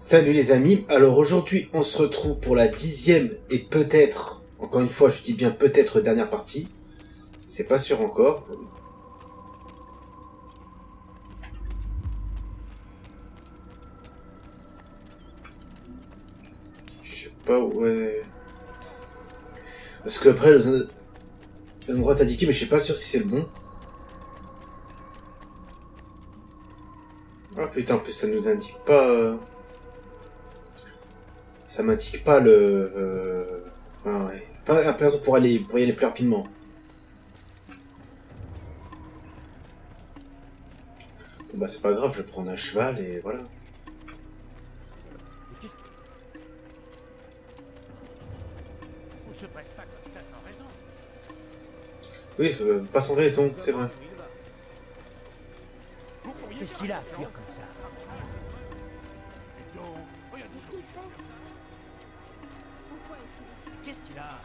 Salut les amis, alors aujourd'hui on se retrouve pour la 10e et peut-être, encore une fois je dis bien peut-être dernière partie, c'est pas sûr encore. Je sais pas où est... Parce que après l'endroit est indiqué mais je suis pas sûr si c'est le bon. Ah putain, en plus ça nous indique pas... Ça m'indique pas le... Ah ouais. Pas un perso pour y aller plus rapidement. Bon bah c'est pas grave, je vais prendre un cheval et voilà. On se presse pas comme ça sans raison. Oui, pas sans raison, c'est vrai. Qu'est-ce qu'il a à fuir comme ça? Qu'est-ce qu'il a?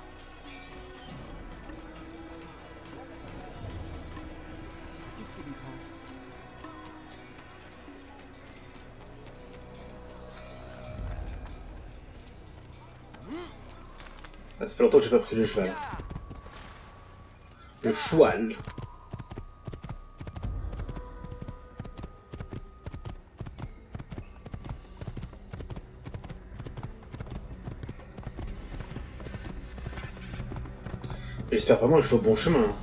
Qu'est-ce qu'il lui prend? Ah, ça fait longtemps que j'ai pas pris le cheval. Le choual. J'espère vraiment que je vais au bon chemin.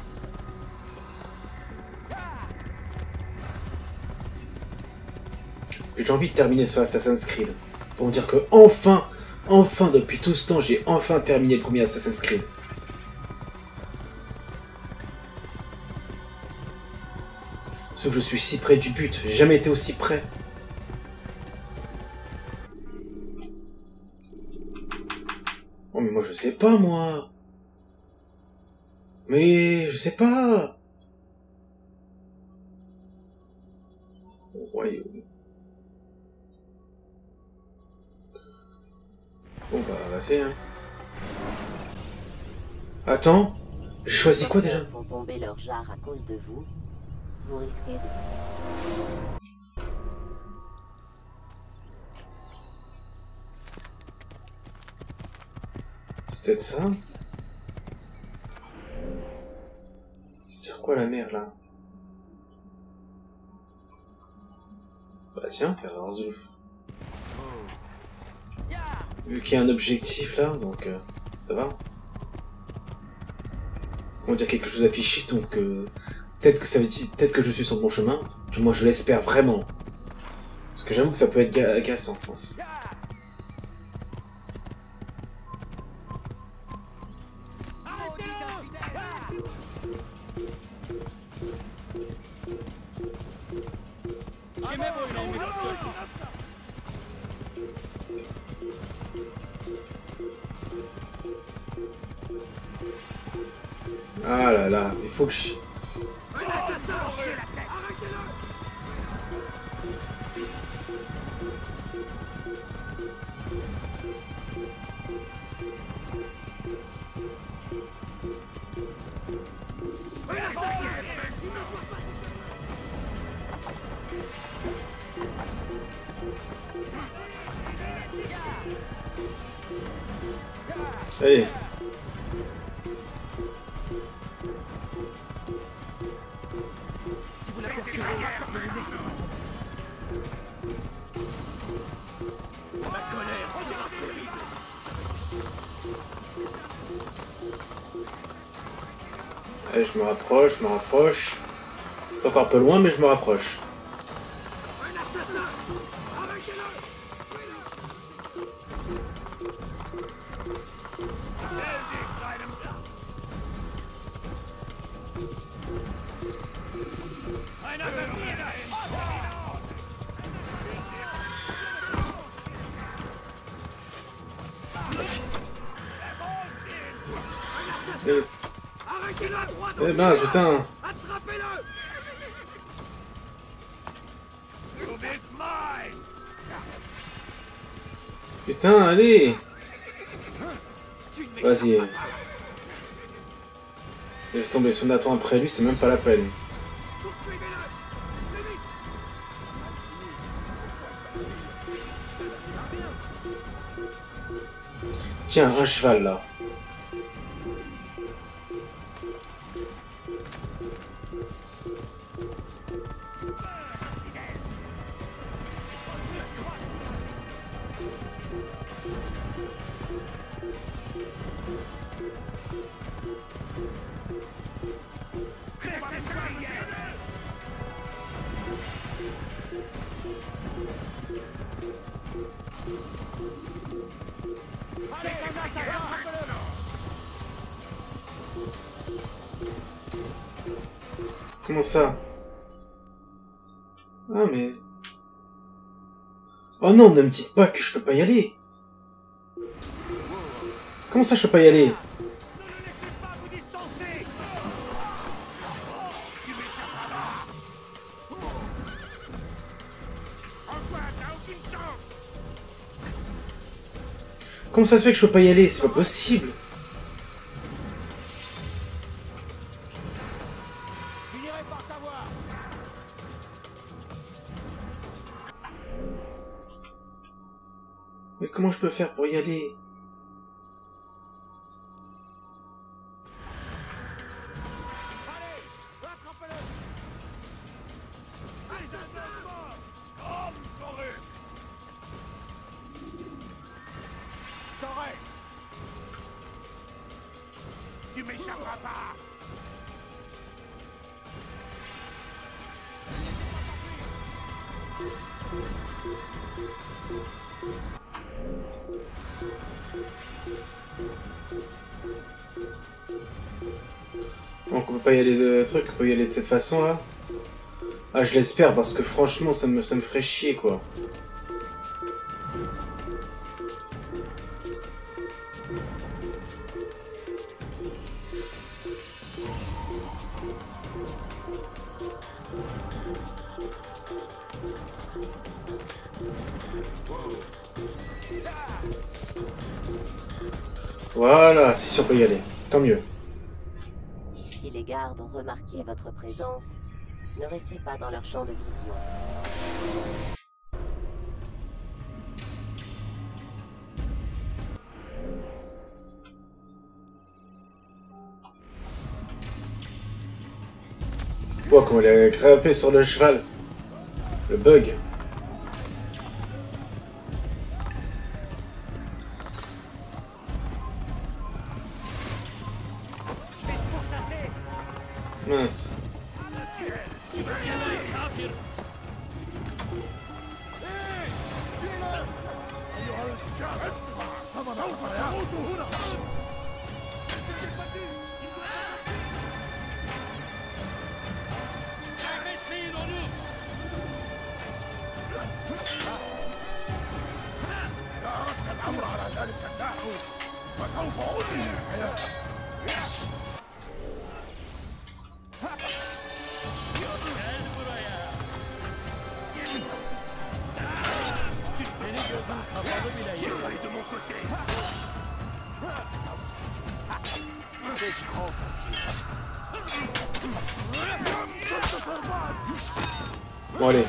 J'ai envie de terminer sur Assassin's Creed. Pour me dire que enfin, depuis tout ce temps, j'ai enfin terminé le premier Assassin's Creed. Sauf que je suis si près du but, j'ai jamais été aussi près. Oh mais moi je sais pas moi. Mais je sais pas. Au royaume. Bon bah c'est hein. Attends, j'ai choisi quoi déjà? Font tomber leur jarre à cause de vous. Vous risquez de... C'est peut-être ça? C'est-à-dire quoi la mer là? Bah tiens, faire Arzouf. Vu qu'il y a un objectif là, donc ça va. On dirait quelque chose affiché, donc peut-être que ça veut dire, peut-être que je suis sur le bon chemin. Du moins je l'espère vraiment. Parce que j'avoue que ça peut être agaçant, je pense. Ah là là, il faut que je... Allez. Allez, je me rapproche, C'est encore un peu loin, mais je me rapproche. Eh ben, putain. Putain, allez. Vas-y. Laisse tomber, si on attend après lui, c'est même pas la peine. Tiens, un cheval là. Comment ça? Ah mais... Oh non, ne me dites pas que je peux pas y aller. Comment ça je peux pas y aller? Comment ça se fait que je peux pas y aller? C'est pas possible. Mais comment je peux faire pour y aller? Tu m'échapperas pas. Donc on peut pas y aller de truc, on peut y aller de cette façon là. Ah je l'espère parce que franchement ça me ferait chier quoi. Voilà, c'est sûr qu'on peut y aller. Tant mieux. Si les gardes ont remarqué votre présence, ne restez pas dans leur champ de vision. Oh, comment il a grimpé sur le cheval. Le bug. Mince. Bon allez.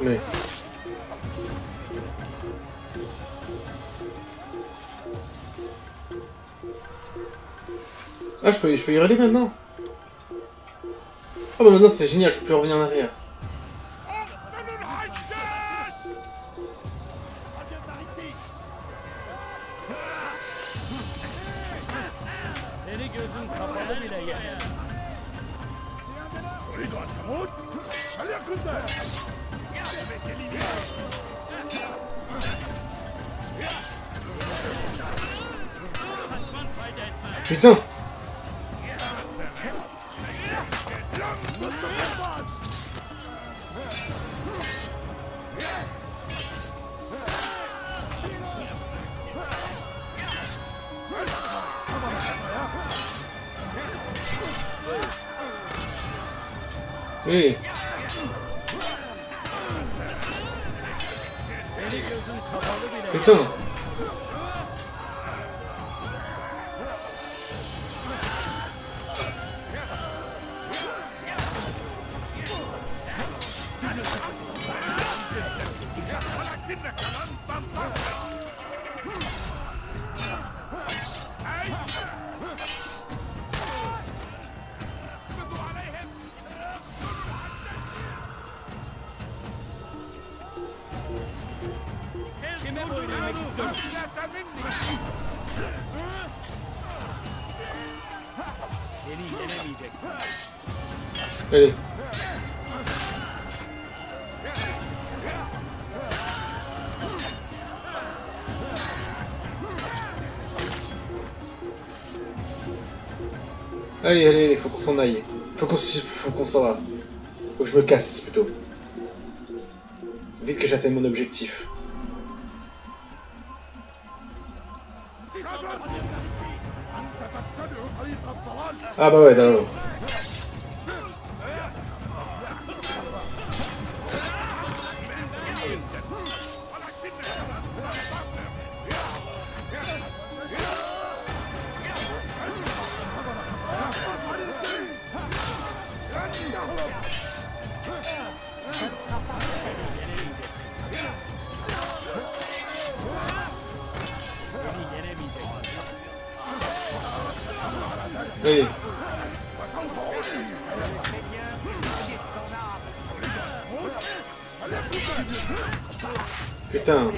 Mais... Ah, je peux y aller maintenant? Ah bah maintenant c'est génial, je peux plus revenir en arrière. Putain! Oui. Putain. Allez. Allez, allez, faut qu'on s'en aille. Faut qu'on s'en va. Faut que je me casse, plutôt. Faut vite que j'atteigne mon objectif. Ah bah ouais, d'accord. Oui. Putain.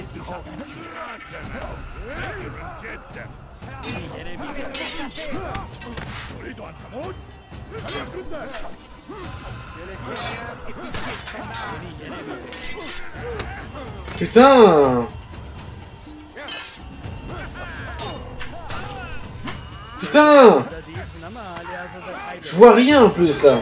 Putain. Putain. Je vois rien en plus là.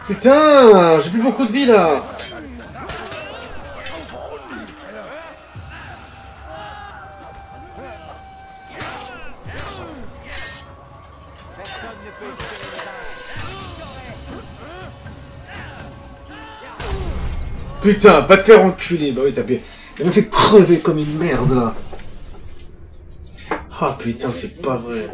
Putain, j'ai plus beaucoup de vie là. Putain, pas te faire enculer. Bah oui, t'as bien... Elle m'a fait crever comme une merde là. Ah putain, c'est pas vrai.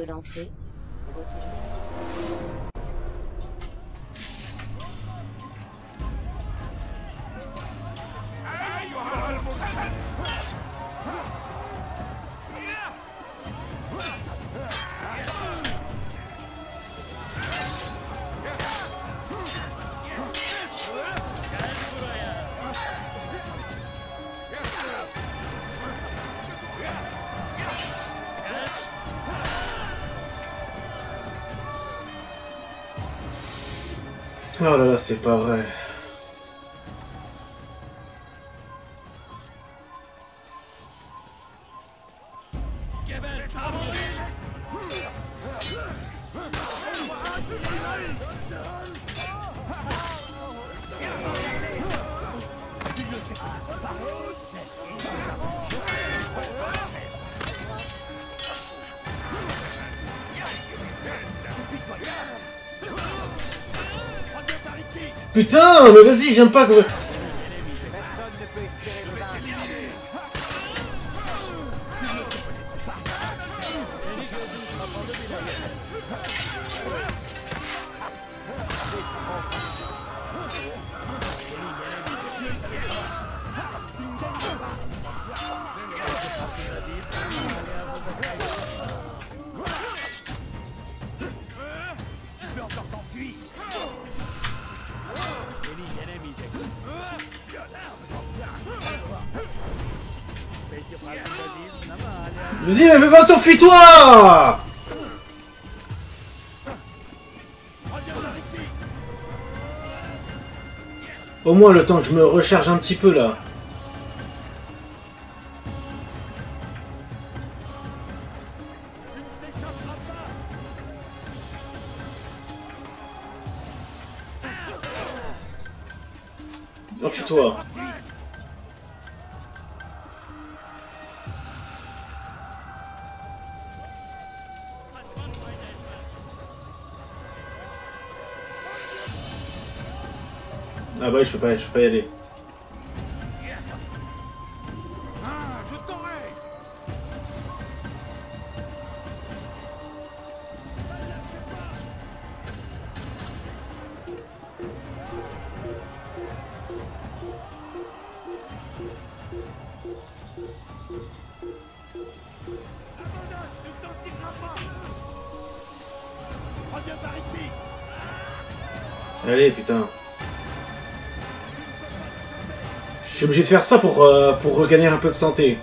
Oh là là, c'est pas vrai. Putain, mais vas-y, j'aime pas que... Vas-y, mais vas-y, enfuis-toi! Au moins le temps que je me recharge un petit peu là. Enfuis-toi. Ah bah je peux pas y aller. Ah, je t'aurai. Abandonne, tu t'en tireras pas. Reviens par ici. Allez, putain. Je suis obligé de faire ça pour regagner un peu de santé.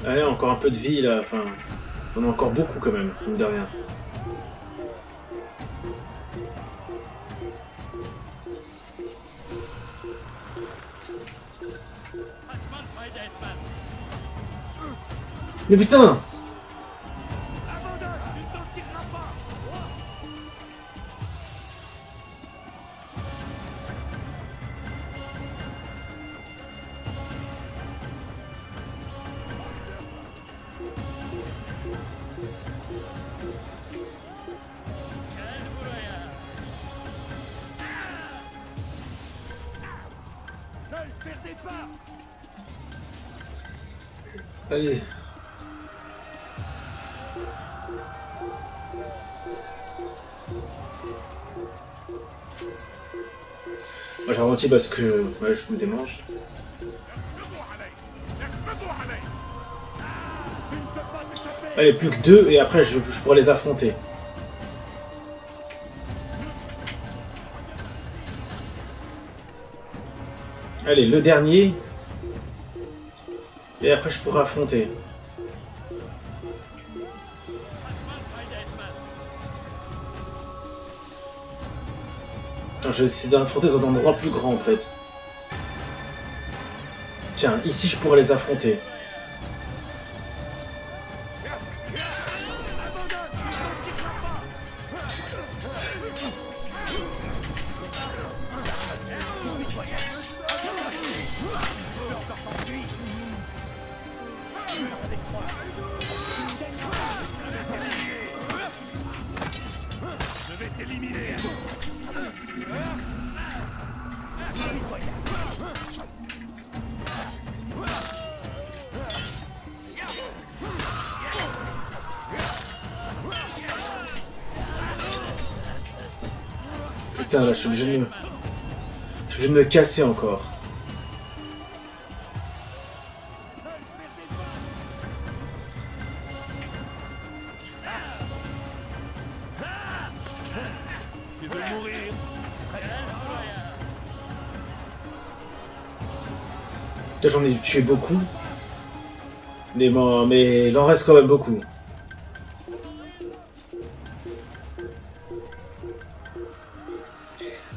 Allez, encore un peu de vie là, enfin... On a encore beaucoup quand même, mine de rien. Mais putain! Abandonne, tu t'en tireras pas. Ne le perdez pas. Allez. Moi j'ai ralenti parce que ouais, je me démange. Allez, plus que 2 et après je pourrai les affronter. Allez, le dernier. Et après je pourrai affronter. Attends, je vais essayer d'affronter dans un endroit plus grand peut-être. Tiens, ici je pourrais les affronter. Je vais t'éliminer. Putain, là je suis obligé de me... Je suis obligé de me casser encore. Tu veux mourir? Là j'en ai tué beaucoup. Mais bon, mais il en reste quand même beaucoup.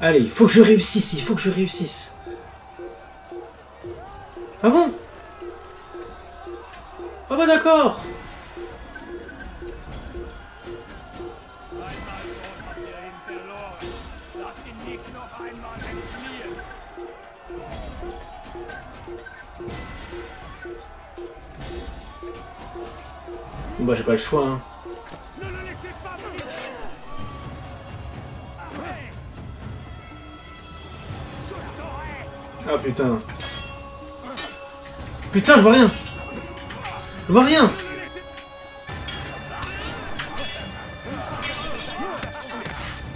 Allez, il faut que je réussisse, il faut que je réussisse. Ah bon? Ah bah d'accord. Bon bah j'ai pas le choix hein. Ne le laissez pas mourir. Ah putain. Putain, je vois rien. Je vois rien.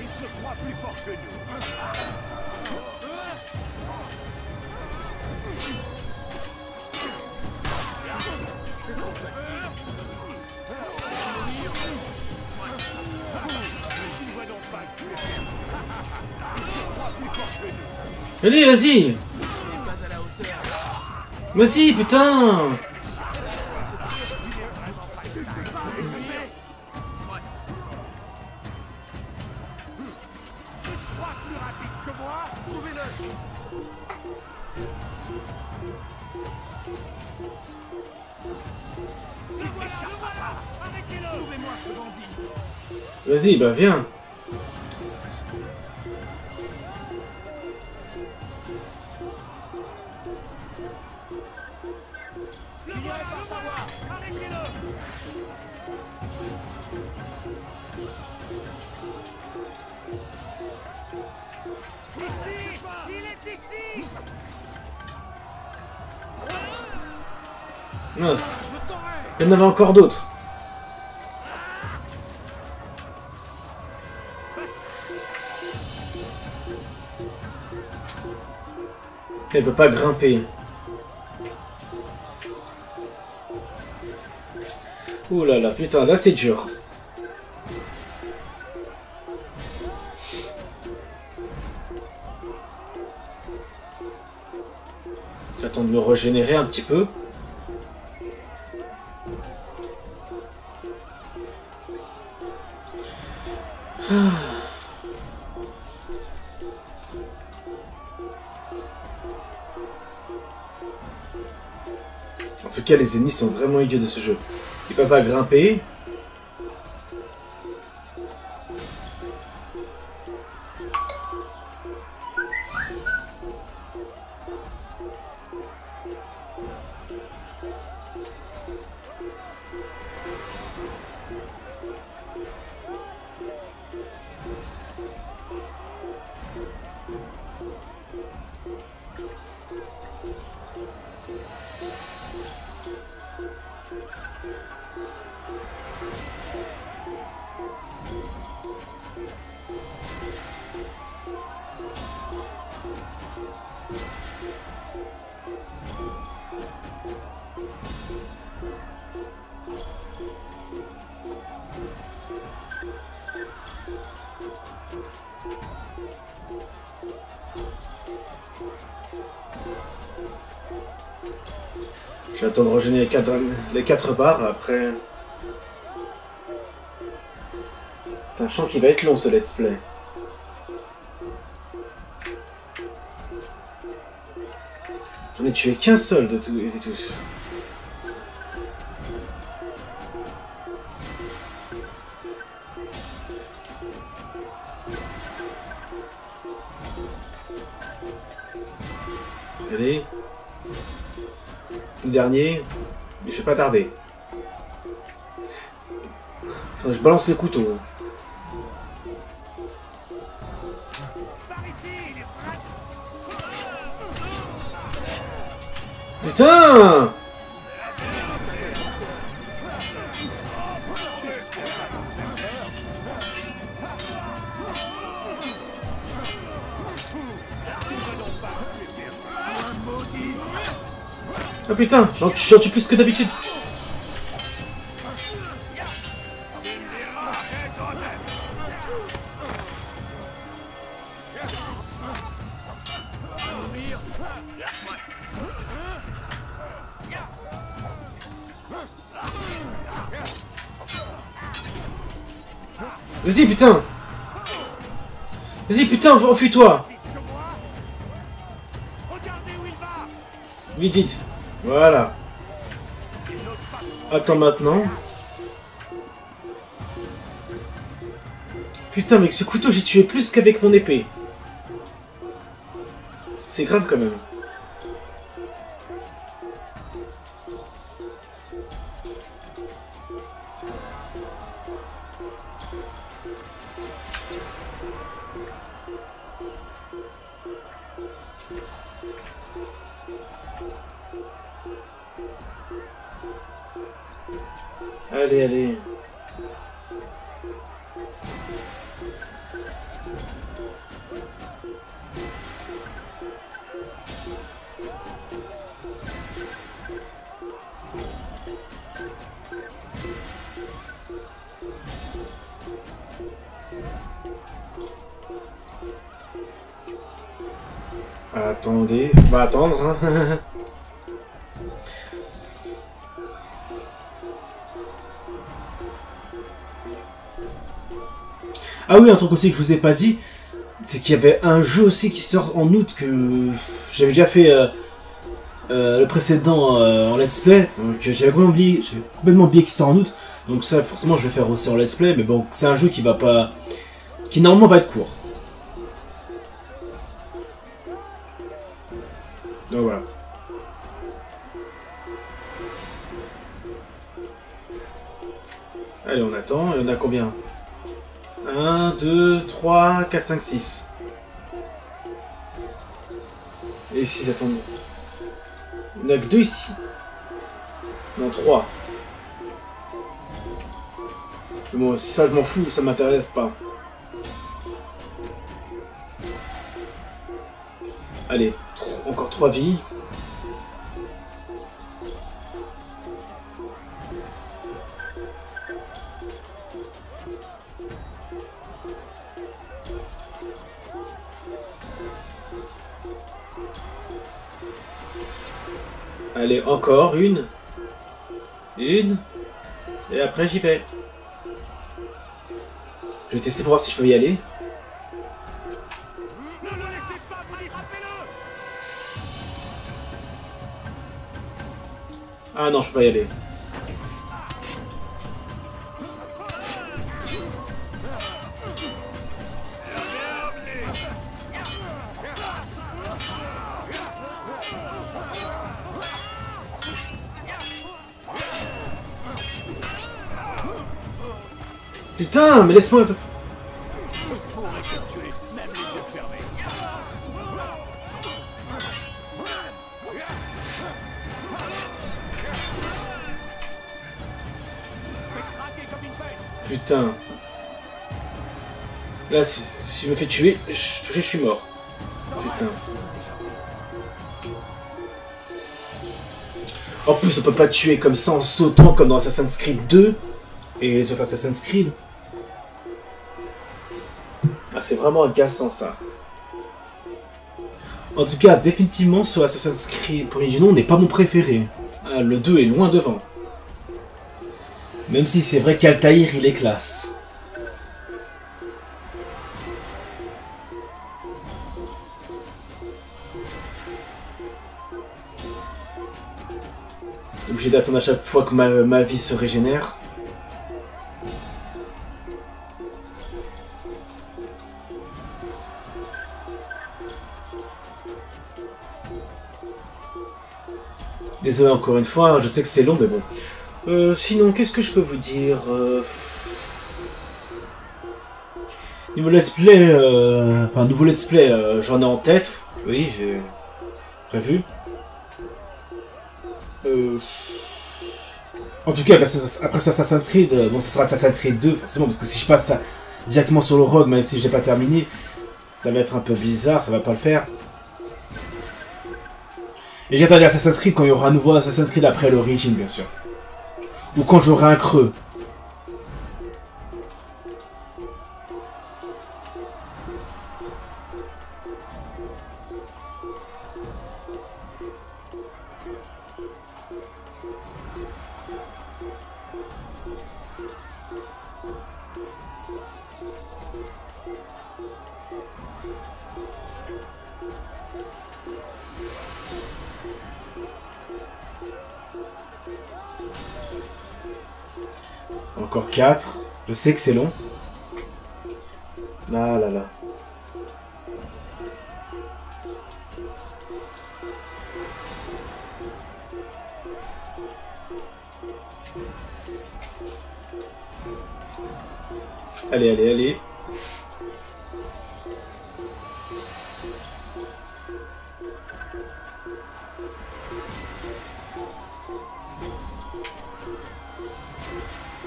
Il se croit plus fort que nous. Allez, vas-y. Vas-y, putain. Vas-y, bah viens. Mince. Il y en avait encore d'autres. Elle peut pas grimper. Ouh là là, putain, là c'est dur. J'attends de me régénérer un petit peu. En tout cas, les ennemis sont vraiment idiots de ce jeu. Ils peuvent pas grimper. J'attends de régénérer les 4 barres, après... Putain, je sens qu'il va être long ce let's play. J'en ai tué qu'un seul de tous. Allez. Le dernier, mais je vais pas tarder. Enfin, je balance les couteaux. Putain! Oh putain, j'en tue plus que d'habitude. Vas-y putain! Vas-y putain, enfuis-toi! Vite, vite! Voilà. Attends maintenant. Putain, mais avec ce couteau, j'ai tué plus qu'avec mon épée. C'est grave quand même. Allez, allez. Attendez, on va attendre, hein. Ah oui, un truc aussi que je vous ai pas dit, c'est qu'il y avait un jeu aussi qui sort en août que j'avais déjà fait le précédent en let's play, donc j'avais complètement oublié qu'il sort en août, donc ça forcément je vais faire aussi en let's play, mais bon, c'est un jeu qui va pas... qui normalement va être court. Donc voilà. Allez, on attend, il y en a combien? 1, 2, 3, 4, 5, 6. Et 6, attendez. Il n'y en a que 2 ici. Non, 3. Mais bon, ça je m'en fous, ça m'intéresse pas. Allez, encore 3 vies. Allez, encore une. Une. Et après, j'y vais. Je vais tester pour voir si je peux y aller. Ne le laissez pas trahir, rappelez-le. Ah non, je peux pas y aller. Putain, mais laisse-moi un peu. Je pourrais te tuer, même les yeux fermés. Je vais craquer comme une bête. Putain. Là, si je me fais tuer, je suis mort. Putain. En plus, on peut pas tuer comme ça en sautant comme dans Assassin's Creed 2 et les autres Assassin's Creed. Ah, c'est vraiment agaçant ça. En tout cas, définitivement, ce Assassin's Creed premier du nom n'est pas mon préféré. Ah, le 2 est loin devant. Même si c'est vrai qu'Altaïr, il est classe. Obligé d'attendre à chaque fois que ma vie se régénère. Désolé encore une fois, je sais que c'est long, mais bon. Sinon, qu'est-ce que je peux vous dire Niveau let's play, enfin, nouveau let's play, j'en ai en tête. Oui, j'ai prévu. En tout cas, après ce Assassin's Creed, bon, ce sera Assassin's Creed 2, forcément, parce que si je passe ça directement sur le Rogue, même si je n'ai pas terminé, ça va être un peu bizarre, ça va pas le faire. Et j'attendais Assassin's Creed quand il y aura un nouveau Assassin's Creed après l'origine, bien sûr. Ou quand j'aurai un creux. Encore 4. Je sais que c'est long. Là, là, là. Allez, allez, allez.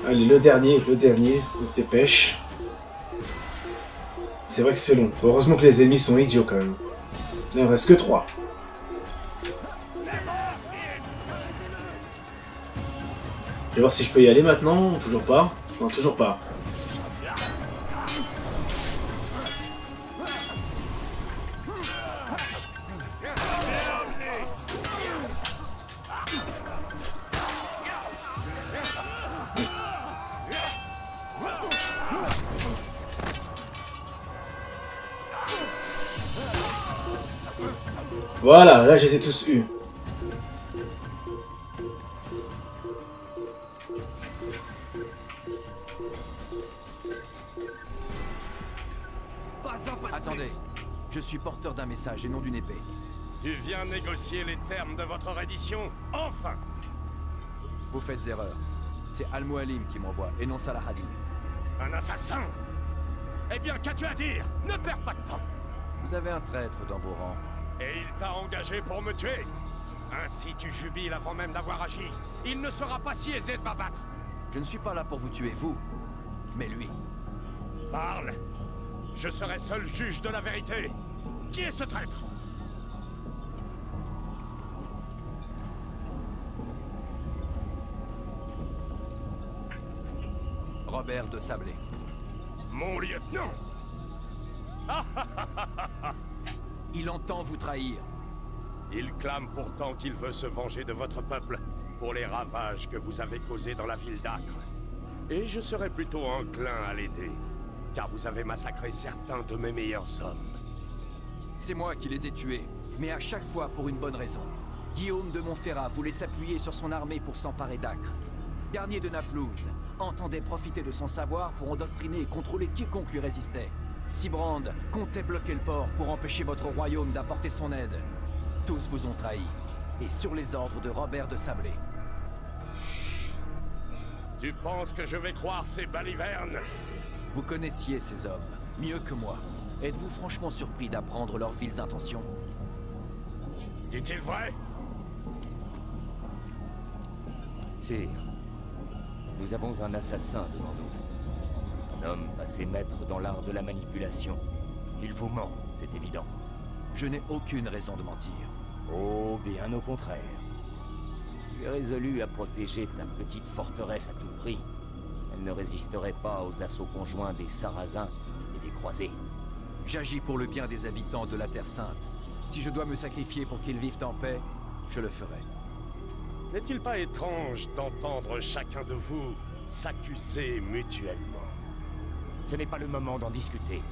Allez, le dernier, on se dépêche. C'est vrai que c'est long. Heureusement que les ennemis sont idiots quand même. Il en reste que 3. Je vais voir si je peux y aller maintenant. Toujours pas. Non, toujours pas. Voilà, là je les ai tous eus. Je suis porteur d'un message et non d'une épée. Tu viens négocier les termes de votre reddition? Enfin! Vous faites erreur. C'est Al-Mualim qui m'envoie, et non Salah-ad-Din. Un assassin? Eh bien, qu'as-tu à dire? Ne perds pas de temps! Vous avez un traître dans vos rangs. Et il t'a engagé pour me tuer? Ainsi tu jubiles avant même d'avoir agi. Il ne sera pas si aisé de m'abattre. Je ne suis pas là pour vous tuer, vous, mais lui. Parle! Je serai seul juge de la vérité. Qui est ce traître? Robert de Sablé. Mon lieutenant! Il entend vous trahir. Il clame pourtant qu'il veut se venger de votre peuple pour les ravages que vous avez causés dans la ville d'Acre. Et je serais plutôt enclin à l'aider, car vous avez massacré certains de mes meilleurs hommes. C'est moi qui les ai tués, mais à chaque fois pour une bonne raison. Guillaume de Montferrat voulait s'appuyer sur son armée pour s'emparer d'Acre. Garnier de Naplouse entendait profiter de son savoir pour endoctriner et contrôler quiconque lui résistait. Sibrand comptait bloquer le port pour empêcher votre royaume d'apporter son aide. Tous vous ont trahi, et sur les ordres de Robert de Sablé. Tu penses que je vais croire ces balivernes? Vous connaissiez ces hommes, mieux que moi. Êtes-vous franchement surpris d'apprendre leurs viles intentions? Dit-il vrai? Sire, nous avons un assassin devant nous. Un homme passé maître dans l'art de la manipulation. Il vous ment, c'est évident. Je n'ai aucune raison de mentir. Oh, bien au contraire. Tu es résolu à protéger ta petite forteresse à tout prix. Elle ne résisterait pas aux assauts conjoints des Sarrasins et des Croisés. J'agis pour le bien des habitants de la Terre Sainte. Si je dois me sacrifier pour qu'ils vivent en paix, je le ferai. N'est-il pas étrange d'entendre chacun de vous s'accuser mutuellement? Ce n'est pas le moment d'en discuter.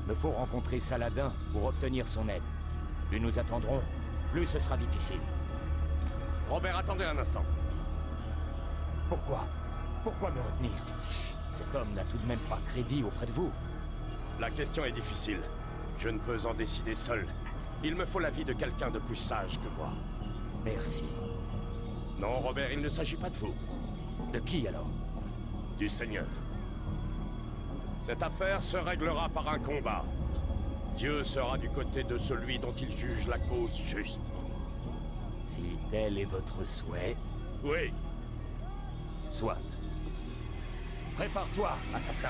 Me faut rencontrer Saladin pour obtenir son aide. Plus nous attendrons, plus ce sera difficile. Robert, attendez un instant. Pourquoi? Pourquoi me retenir? Cet homme n'a tout de même pas crédit auprès de vous. La question est difficile. Je ne peux en décider seul. Il me faut l'avis de quelqu'un de plus sage que moi. Merci. Non, Robert, il ne s'agit pas de vous. De qui alors? Du Seigneur. Cette affaire se réglera par un combat. Dieu sera du côté de celui dont il juge la cause juste. Si tel est votre souhait... Oui. Soit. Prépare-toi, assassin.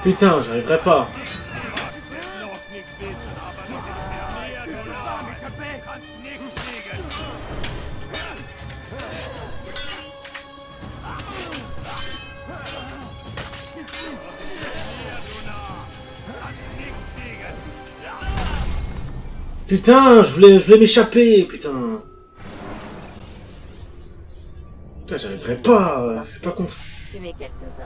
Putain, j'arriverai pas. Putain, je voulais m'échapper, putain. Putain, j'arriverai pas, c'est pas contre. Tuez quelques-uns.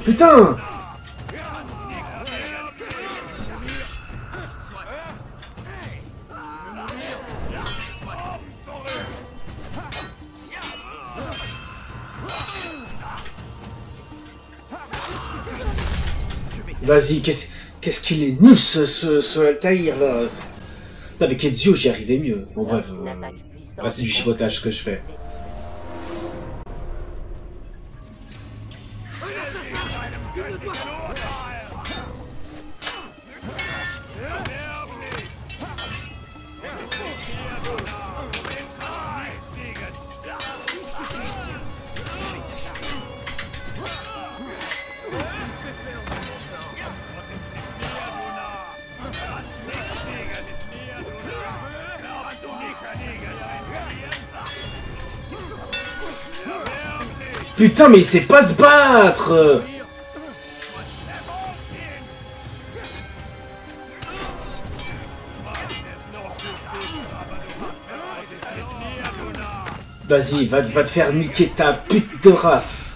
Putain! Vas-y, qu'est-ce qu'il est nul ce Altaïr là. Avec Ezio j'y arrivais mieux. Bon bref, là c'est du chipotage que je fais. Putain, mais il sait pas se battre. Vas-y, va te faire niquer ta pute de race.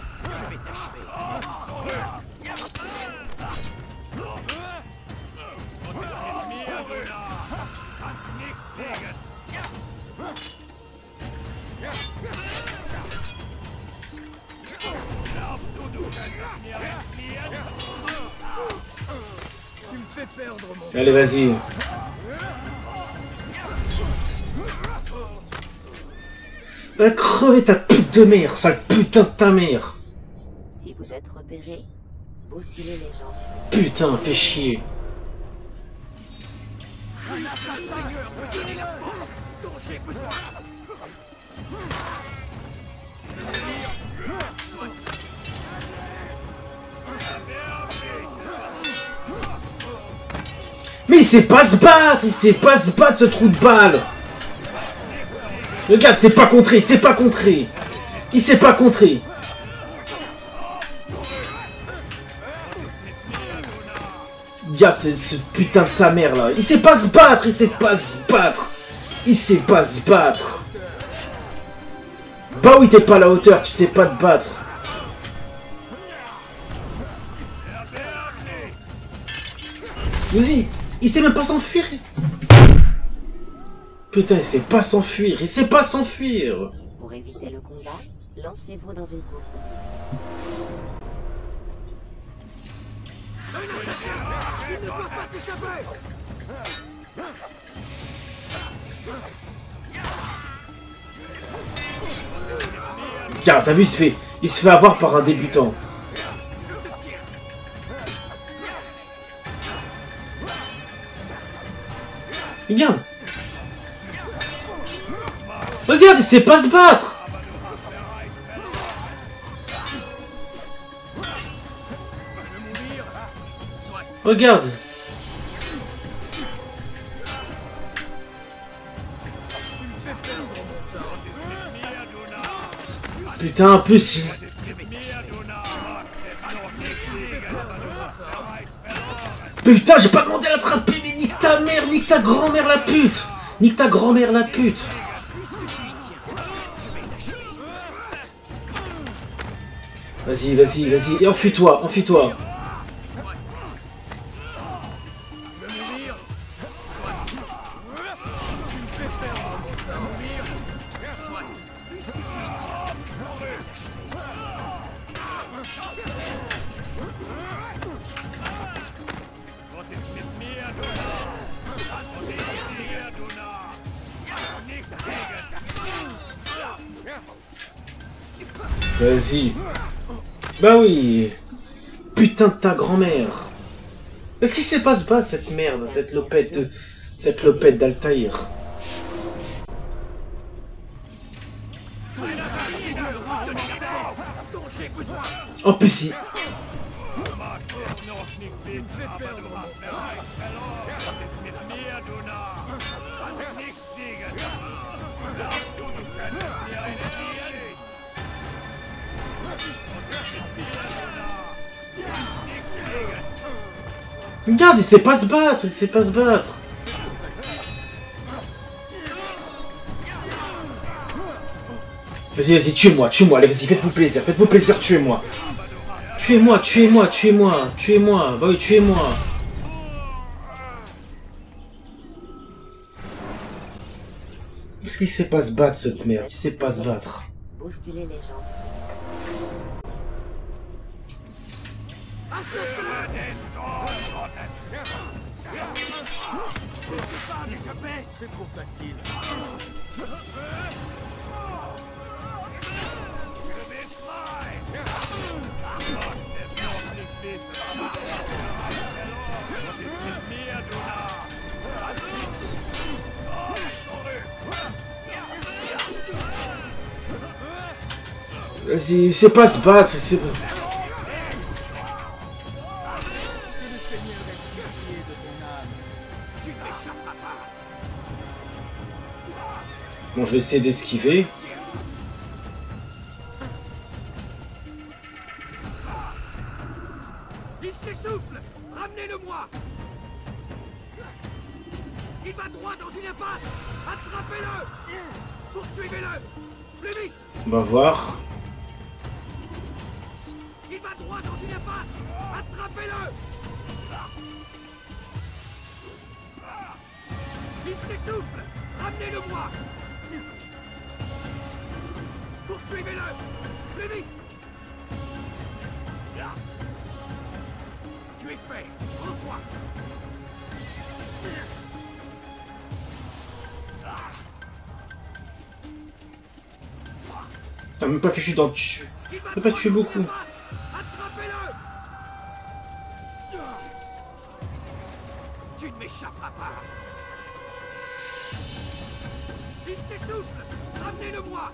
Allez, vas-y. Va crever ta pute de mère, sale putain de ta mère. Si vous êtes repéré, bousculez les gens. Putain, fais chier. Mais il sait pas se battre, il sait pas se battre ce trou de balle. Regarde, c'est pas contré, c'est pas contré. Il s'est pas contré. Regarde, c'est ce putain de ta mère là. Il sait pas se battre, il sait pas se battre. Il sait pas se battre. Bah oui, t'es pas à la hauteur, tu sais pas te battre. Vas-y, il sait même pas s'enfuir. Putain, il sait pas s'enfuir, il sait pas s'enfuir. Pour éviter le combat, lancez-vous dans une course. Ils ne peuvent pas s'échapper. Regarde, t'as vu, il se fait avoir par un débutant. Regarde. Regarde, il sait pas se battre. Regarde. Putain, en plus... Putain, j'ai pas demandé à l'attraper, mais nique ta mère, nique ta grand-mère la pute. Nique ta grand-mère la pute. Vas-y, vas-y, vas-y. Et enfuis-toi, enfuis-toi. Vas-y. Bah oui. Putain de ta grand-mère. Est-ce qu'il sait pas se battre, cette merde, cette lopette d'Altaïr? En plus, si. Regarde, il sait pas se battre, il sait pas se battre. Vas-y, vas-y, tuez-moi, tuez-moi, allez, vas-y, faites-vous plaisir, tuez-moi. Tuez-moi, tuez-moi, tuez-moi, tuez-moi, bah oui, tuez-moi. Parce qu'il sait pas se battre, cette merde, il sait pas se battre. Bousculez les gens. C'est trop facile. Vas-y, il sait pas se battre, c'est... Bon, je vais essayer d'esquiver. On va voir. Il va droit dans une impasse. Attrapez-le. Il s'essouffle. Ramenez-le-moi. Poursuivez-le. Plus vite. Tu es fait. Rends-toi. T'as même pas fichu d'en tuer. T'as pas tué beaucoup. Attrapez-le. Tu ne m'échapperas pas. Il s'essouffle. Ramenez-le-moi.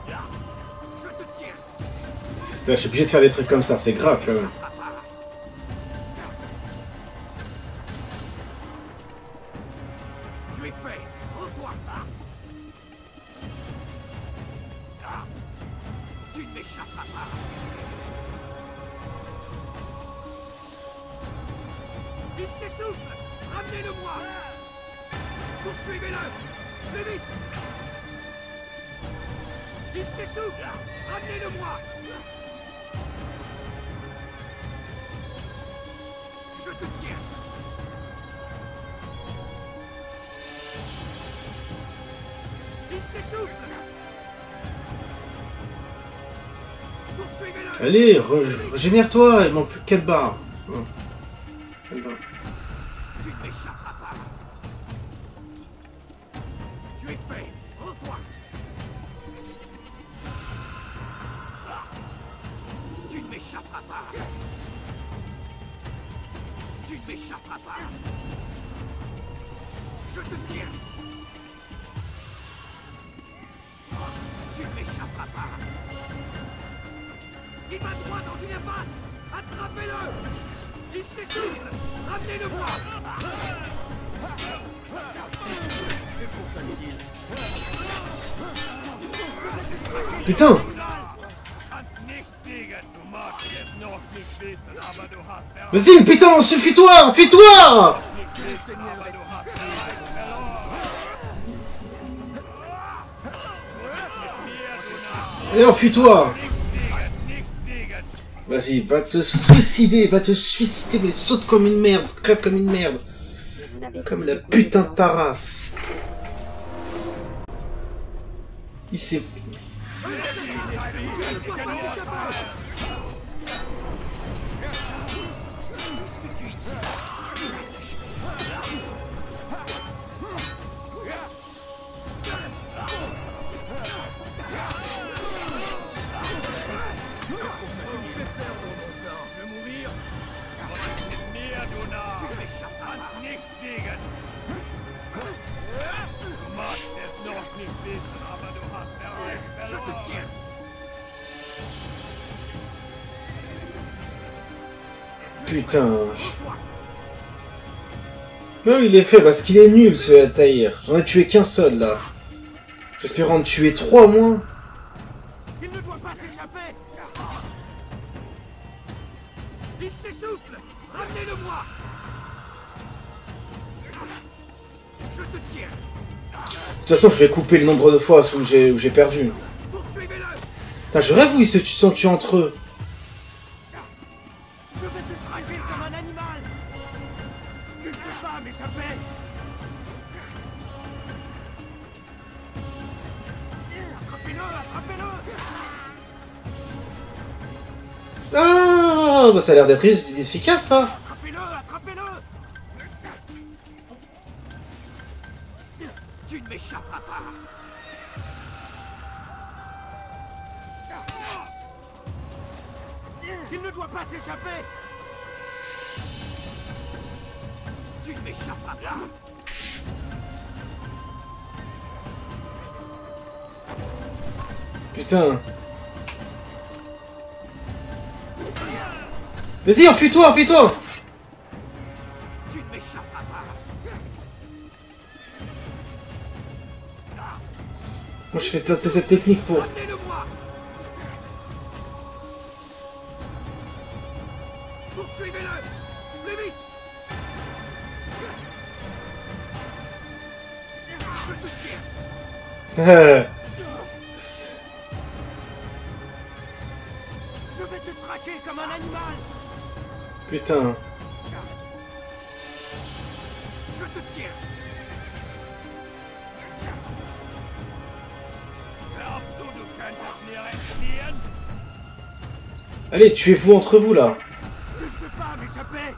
Je te tiens. Putain, je suis obligé de faire des trucs comme ça, c'est grave quand même. Tu es fait. Rends-toi. Tu ne m'échapperas pas. Il s'essouffle. Ramenez-le-moi. Poursuivez-le. Plus vite. Il s'essouffle. Ramenez-le-moi. Je te tiens. Il s'essouffle. Poursuivez-le. Allez, régénère-toi, il manque plus que 4 barres. Oh. 4 barres. Tu ne m'échapperas pas. Tu es fait. Rends-toi. Tu ne m'échapperas pas. Tu ne m'échapperas pas. Je te tiens. Tu ne m'échapperas pas. Il va droit dans une impasse. Attrapez-le. Il s'essouffle. Ramenez-le-moi. Putain! Vas-y, putain, suffis-toi! Fuis-toi! Allez, enfuis-toi! Vas-y, va te suicider, mais saute comme une merde, crève comme une merde. Vous n'avez Comme plus la de putain de compétences. ta race. Il s'est... Putain. Non, il est fait parce qu'il est nul ce Altaïr. J'en ai tué qu'un seul là. J'espère en tuer 3 moins. Il ne doit pas s'échapper. Il s'essouffle. Ramenez-le-moi. Je te tiens. De toute façon, je vais couper le nombre de fois où j'ai perdu. Poursuivez-le. Putain, je rêve où ils se tuent entre eux. Je vais te fragile comme un animal. Tu ne peux pas m'échapper. Attrapez-le, attrapez-le. Ah, bah ça a l'air d'être efficace ça. Attrapez-le, attrapez-le. Tu ne m'échapperas pas. Il ne doit pas s'échapper. Tu ne m'échapperas pas. Putain. Vas-y, enfuis-toi, enfuis-toi. Tu ne m'échapperas pas. Moi, je fais tester cette technique pour... Ramenez-le-moi. Poursuivez-le. Plus vite. Je te Je vais te traquer comme un animal. Putain. Je te tire. Allez, tuez-vous entre vous là. Je ne peux pas m'échapper.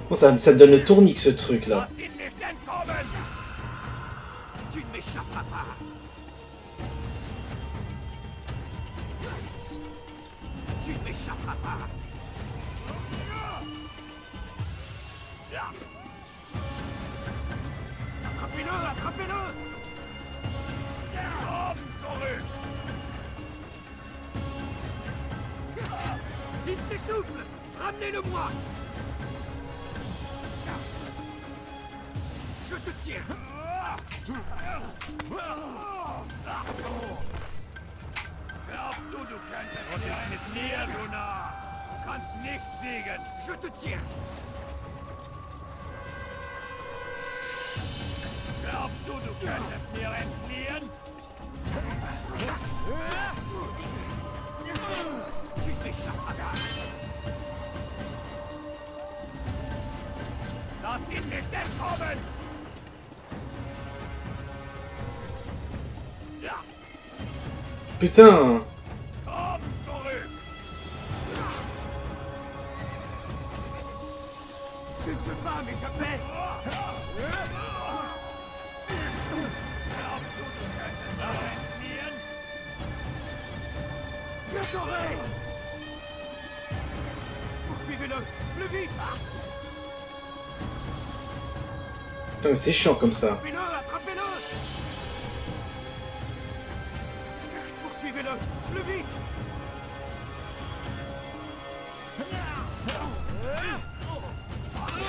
Bon, ça me donne le tournique ce truc là. Tu ne m'échapperas pas. Tu ne m'échapperas pas. Attrapez-le, attrapez-le. Il s'essouffle. Ramenez-le-moi. Je te tiens. Je te tiens. Tu t'échapperas pas. Lass ihn nicht entkommen! Putain. Komm zurück! Tu ne peux pas m'échapper! Je saurai! Poursuivez-le! Plus vite! Putain, mais c'est chiant comme ça. Attrapez-le! Attrapez-le! Poursuivez-le! Plus vite!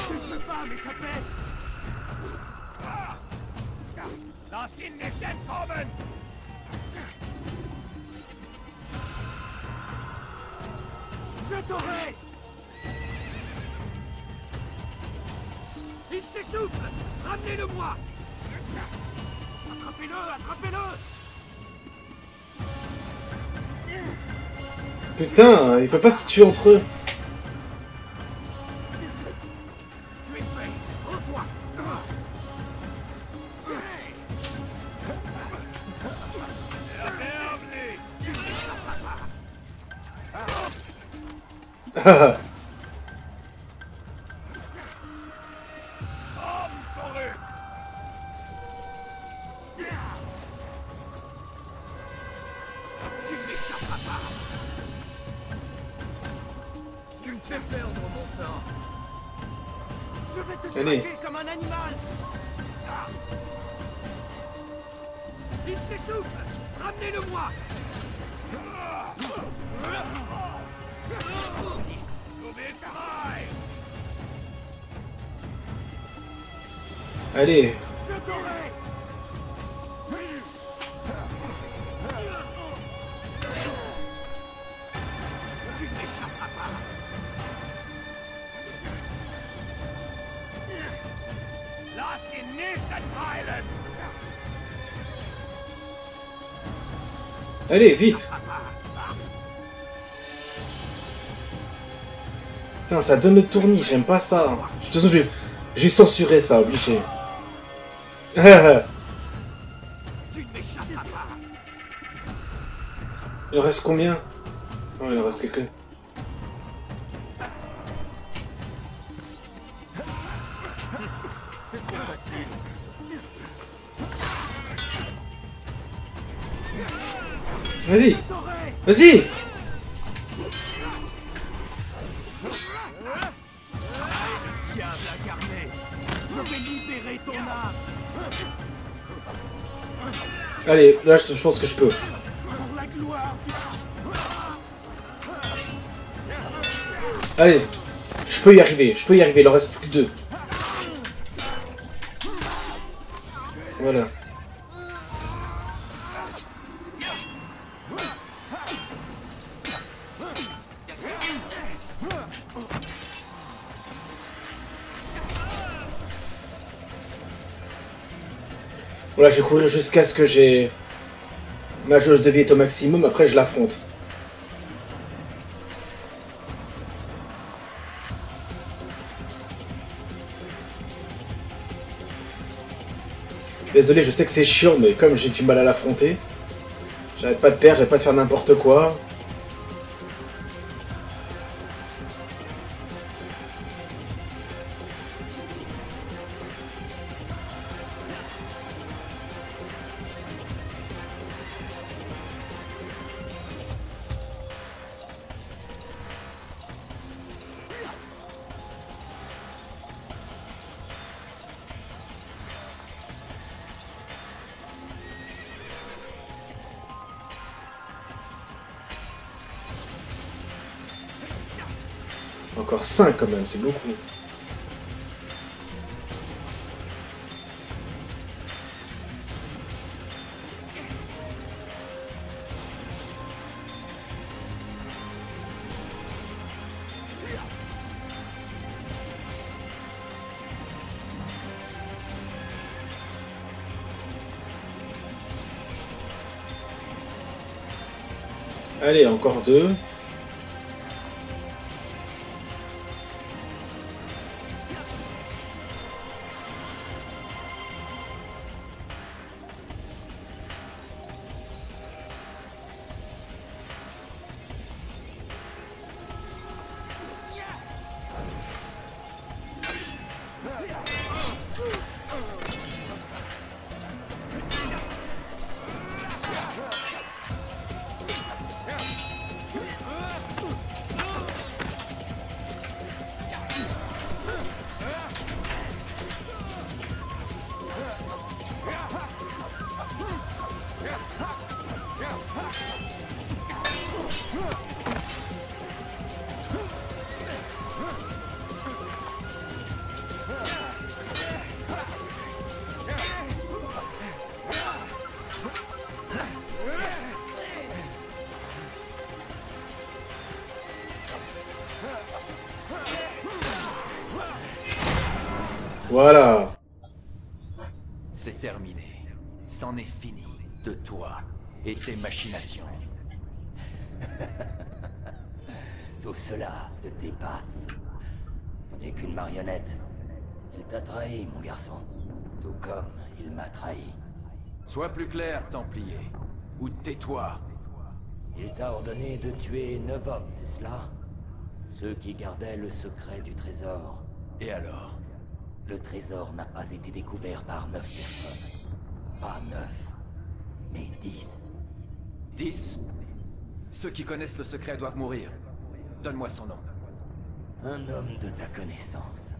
Tu ne peux pas m'échapper! Lass ihn nicht entkommen! Je t'aurai! Il s'essouffle! Ramenez-le-moi! Attrapez-le! Attrapez-le! Putain, il peut pas se tuer entre eux. Tu es prêt! Rends-toi! Tu ne m'échapperas pas! Tu me fais perdre mon temps! Je vais te Allez. traquer comme un animal! Il s'essouffle! Ramenez-le-moi! Allez. Je t'aurai! Tu ne m'échapperas pas! Lass ihn nicht entheilen! Allez, vite. Putain, ça donne le tournis, j'aime pas ça. De toute façon, j'ai censuré ça, obligé. Tu ne m'échapperas pas! Il en reste combien? Oh, il en reste quelques. C'est trop facile! Vas-y, Je t'aurai! vas-y. Diable incarné! Je vais libérer ton âme! Allez, là, je pense que je peux. Pour la gloire! Allez, je peux y arriver, il en reste plus que 2. Voilà. Voilà, je vais courir jusqu'à ce que j'ai... ma jauge de vie est au maximum, après je l'affronte. Désolé, je sais que c'est chiant, mais comme j'ai du mal à l'affronter, j'arrête pas de perdre, j'arrête pas de faire n'importe quoi. Encore 5 quand même, c'est beaucoup. Allez, encore 2. Voilà. C'est terminé. C'en est fini de toi et tes machinations. Tout cela te dépasse. Tu n'es qu'une marionnette. Il t'a trahi, mon garçon. Tout comme il m'a trahi. Sois plus clair, Templier. Ou tais-toi. Il t'a ordonné de tuer 9 hommes, c'est cela? Ceux qui gardaient le secret du trésor. Et alors? Le trésor n'a pas été découvert par 9 personnes. Pas 9, mais 10. 10? Ceux qui connaissent le secret doivent mourir. Donne-moi son nom. Un homme de ta connaissance.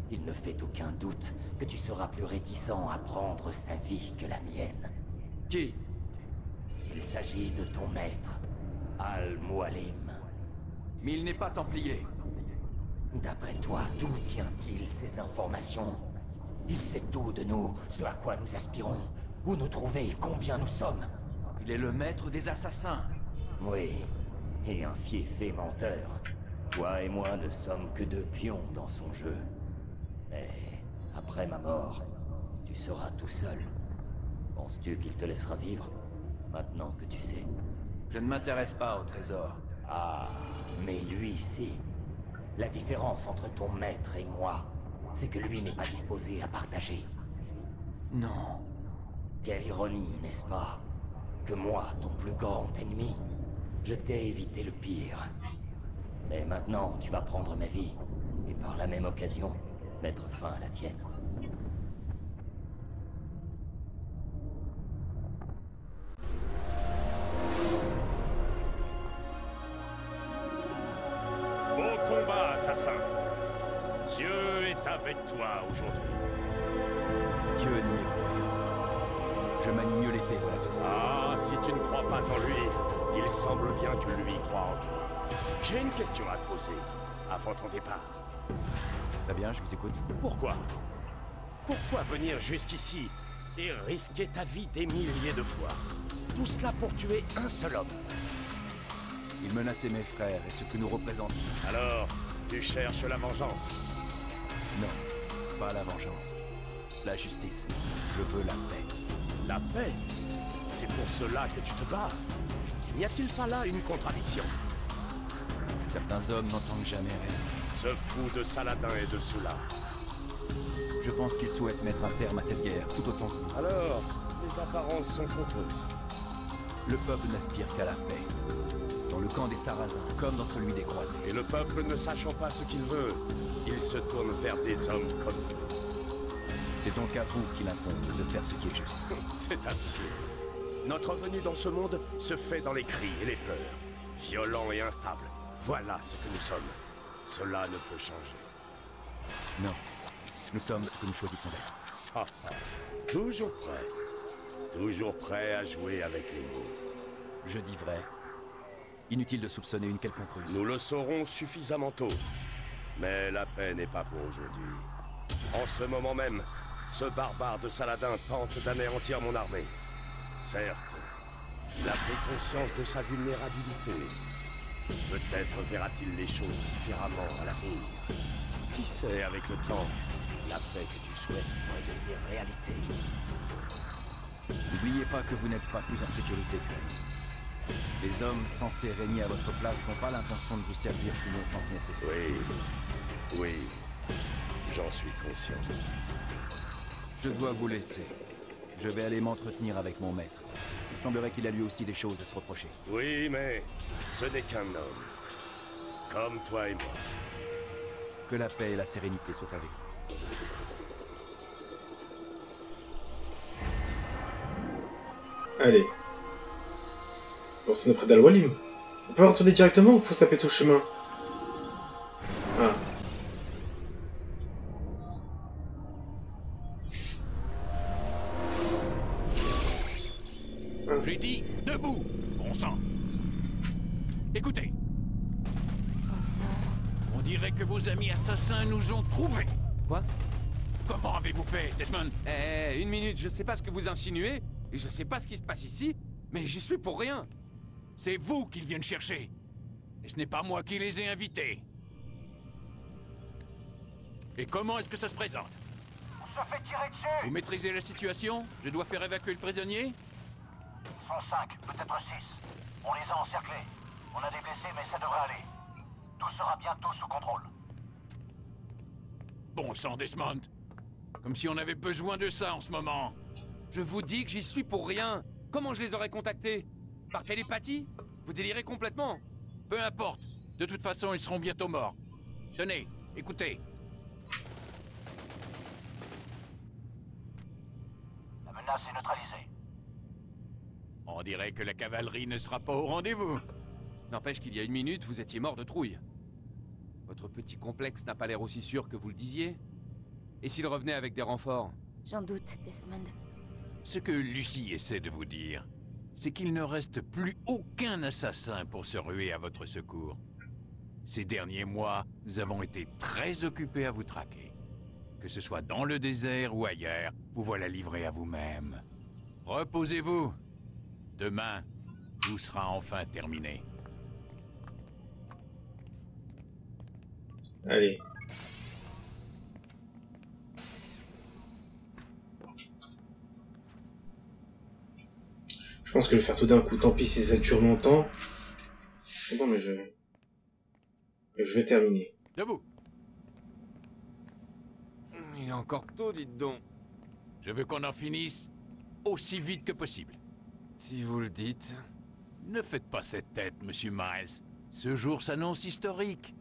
Il ne fait aucun doute que tu seras plus réticent à prendre sa vie que la mienne. Qui? Il s'agit de ton maître, Al-Mualim. Mais il n'est pas Templier. D'après toi, d'où tient-il ces informations? Il sait tout de nous, ce à quoi nous aspirons, où nous trouver, combien nous sommes. Il est le maître des assassins. Oui, et un fiefé menteur. Toi et moi ne sommes que 2 pions dans son jeu. Mais après ma mort, tu seras tout seul. Penses-tu qu'il te laissera vivre, maintenant que tu sais? Je ne m'intéresse pas au trésor. Ah, mais lui, si. La différence entre ton maître et moi, c'est que lui n'est pas disposé à partager. Non. Quelle ironie, n'est-ce pas? Que moi, ton plus grand ennemi, je t'ai évité le pire. Mais maintenant, tu vas prendre ma vie, et par la même occasion, mettre fin à la tienne. Beau combat, assassin. Dieu est avec toi aujourd'hui. Dieu n'y est pour rien. Je manie mieux l'épée, voilà tout. Ah, si tu ne crois pas en lui, il semble bien que lui croit en toi. J'ai une question à te poser, avant ton départ. Très bien, je vous écoute. Pourquoi? Pourquoi venir jusqu'ici et risquer ta vie des milliers de fois? Tout cela pour tuer un seul homme. Il menaçait mes frères et ce que nous représentons. Alors, tu cherches la vengeance? Non, pas la vengeance. La justice. Je veux la paix. La paix? C'est pour cela que tu te bats? N'y a-t-il pas là une contradiction? Certains hommes n'entendent jamais raison. Ce fou de Saladin et de Sula. Je pense qu'ils souhaitent mettre un terme à cette guerre, tout autant que vous. Alors, les apparences sont trompeuses. Le peuple n'aspire qu'à la paix. Dans le camp des Sarrasins, comme dans celui des Croisés. Et le peuple ne sachant pas ce qu'il veut, il se tourne vers des hommes comme vous. C'est donc à vous qu'il incombe de faire ce qui est juste. C'est absurde. Notre venue dans ce monde se fait dans les cris et les pleurs. Violents et instables. Voilà ce que nous sommes. Cela ne peut changer. Non. Nous sommes ce que nous choisissons d'être. Ah, ah. Toujours prêt. Toujours prêt à jouer avec les mots. Je dis vrai. Inutile de soupçonner une quelconque ruse. Nous le saurons suffisamment tôt. Mais la paix n'est pas pour aujourd'hui. En ce moment même, ce barbare de Saladin tente d'anéantir mon armée. Certes, il a pris conscience de sa vulnérabilité. Peut-être verra-t-il les choses différemment à l'avenir. Qui sait, avec le temps, la paix que tu souhaites pourrait devenir réalité. N'oubliez pas que vous n'êtes pas plus en sécurité que lui. Les hommes censés régner à votre place n'ont pas l'intention de vous servir plus longtemps que nécessaire. Oui, j'en suis conscient. Je dois vous laisser. Je vais aller m'entretenir avec mon maître. Il semblerait qu'il a lui aussi des choses à se reprocher. Oui, mais ce n'est qu'un homme. Comme toi et moi. Que la paix et la sérénité soient avec vous. Allez. On retourne près d'Al-Walim. On peut retourner directement ou faut saper tout le chemin? Ah. J'ai dit debout, bon sang. Écoutez. On dirait que vos amis assassins nous ont trouvés. Quoi? Comment avez-vous fait, Desmond? Une minute, je sais pas ce que vous insinuez, et je sais pas ce qui se passe ici, mais j'y suis pour rien. C'est vous qu'ils viennent chercher. Et ce n'est pas moi qui les ai invités. Et comment est-ce que ça se présente? On se fait tirer dessus. Vous maîtrisez la situation? Je dois faire évacuer le prisonnier? Ils sont 5, peut-être 6. On les a encerclés. On a des blessés, mais ça devrait aller. Tout sera bientôt sous contrôle. Bon sang, Desmond. Comme si on avait besoin de ça en ce moment. Je vous dis que j'y suis pour rien. Comment je les aurais contactés? Par télépathie? Vous délirez complètement. Peu importe. De toute façon, ils seront bientôt morts. Tenez, écoutez. La menace est neutralisée. On dirait que la cavalerie ne sera pas au rendez-vous. N'empêche qu'il y a une minute, vous étiez mort de trouille. Votre petit complexe n'a pas l'air aussi sûr que vous le disiez. Et s'il revenait avec des renforts? J'en doute, Desmond. Ce que Lucie essaie de vous dire, c'est qu'il ne reste plus aucun assassin pour se ruer à votre secours. Ces derniers mois, nous avons été très occupés à vous traquer. Que ce soit dans le désert ou ailleurs, vous voilà livrés à vous-même. Reposez-vous. Demain, tout sera enfin terminé. Allez. Je pense que je vais faire tout d'un coup. Tant pis si ça dure longtemps. C'est bon, mais je vais terminer. Debout. Il est encore tôt, dites donc. Je veux qu'on en finisse aussi vite que possible. Si vous le dites. Ne faites pas cette tête, Monsieur Miles. Ce jour s'annonce historique.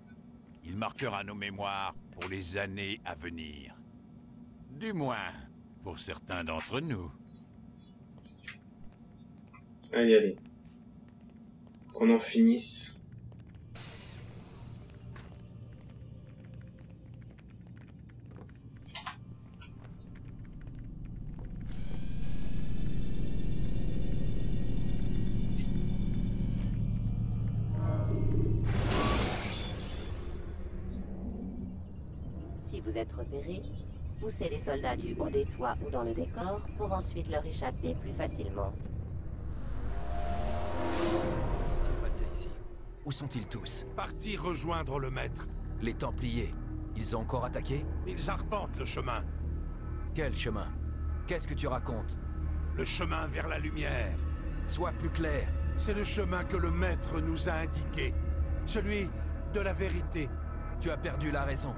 Il marquera nos mémoires pour les années à venir. Du moins, pour certains d'entre nous. Allez, allez. Qu'on en finisse. Si vous êtes repéré, poussez les soldats du haut des toits ou dans le décor pour ensuite leur échapper plus facilement. Qu'est-il passé ici? Où sont-ils tous? Partis rejoindre le maître. Les Templiers. Ils ont encore attaqué? Ils arpentent le chemin. Quel chemin? Qu'est-ce que tu racontes? Le chemin vers la lumière. Sois plus clair. C'est le chemin que le maître nous a indiqué. Celui de la vérité. Tu as perdu la raison.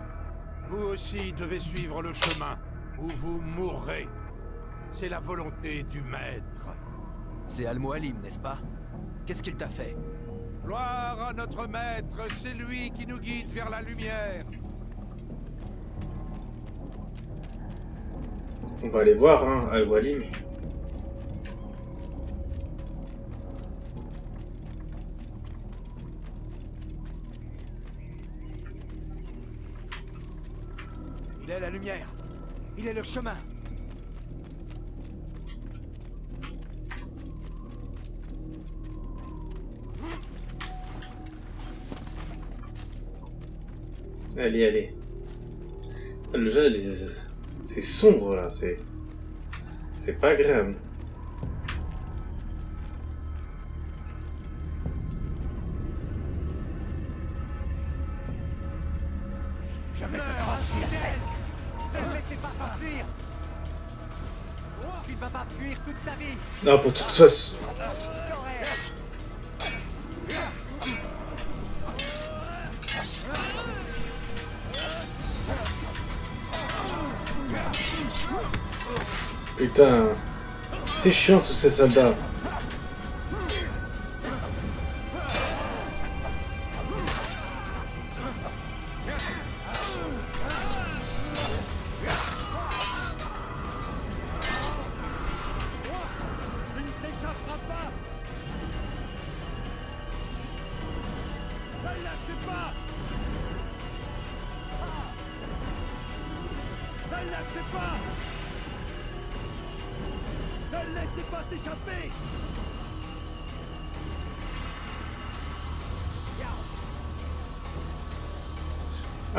Vous aussi devez suivre le chemin, ou vous mourrez. C'est la volonté du maître. C'est Al-Mualim, n'est-ce pas? Qu'est-ce qu'il t'a fait? Gloire à notre maître, c'est lui qui nous guide vers la lumière. On va aller voir, hein, Al-Mualim. Il est la lumière. Il est le chemin. Allez, allez. Le jeu, c'est sombre là, c'est pas agréable. Je vais te transmettre. Ne le laissez pas s'enfuir. Tu ne vas pas fuir toute ta vie. Non, pour toute façon. Putain, c'est chiant tous ces soldats.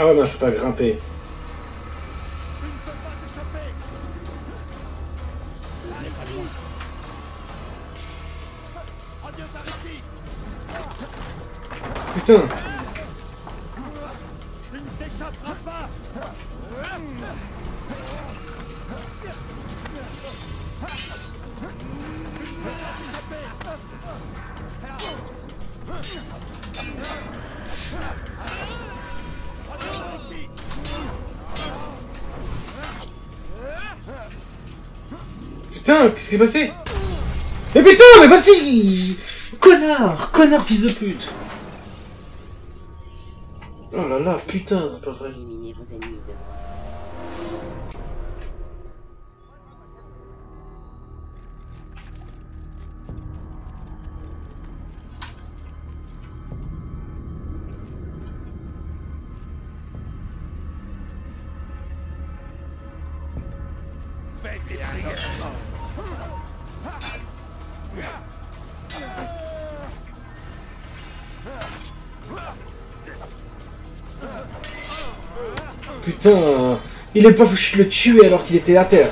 Ah ouais, non, je peux pas grimper. Putain. Putain, qu'est-ce qui s'est passé? Mais putain, mais vas-y! Connard! Connard, fils de pute! Oh là là, putain, c'est pas vrai. Éliminez vos ennemis de Putain, il est pas foutu de le tuer alors qu'il était à terre.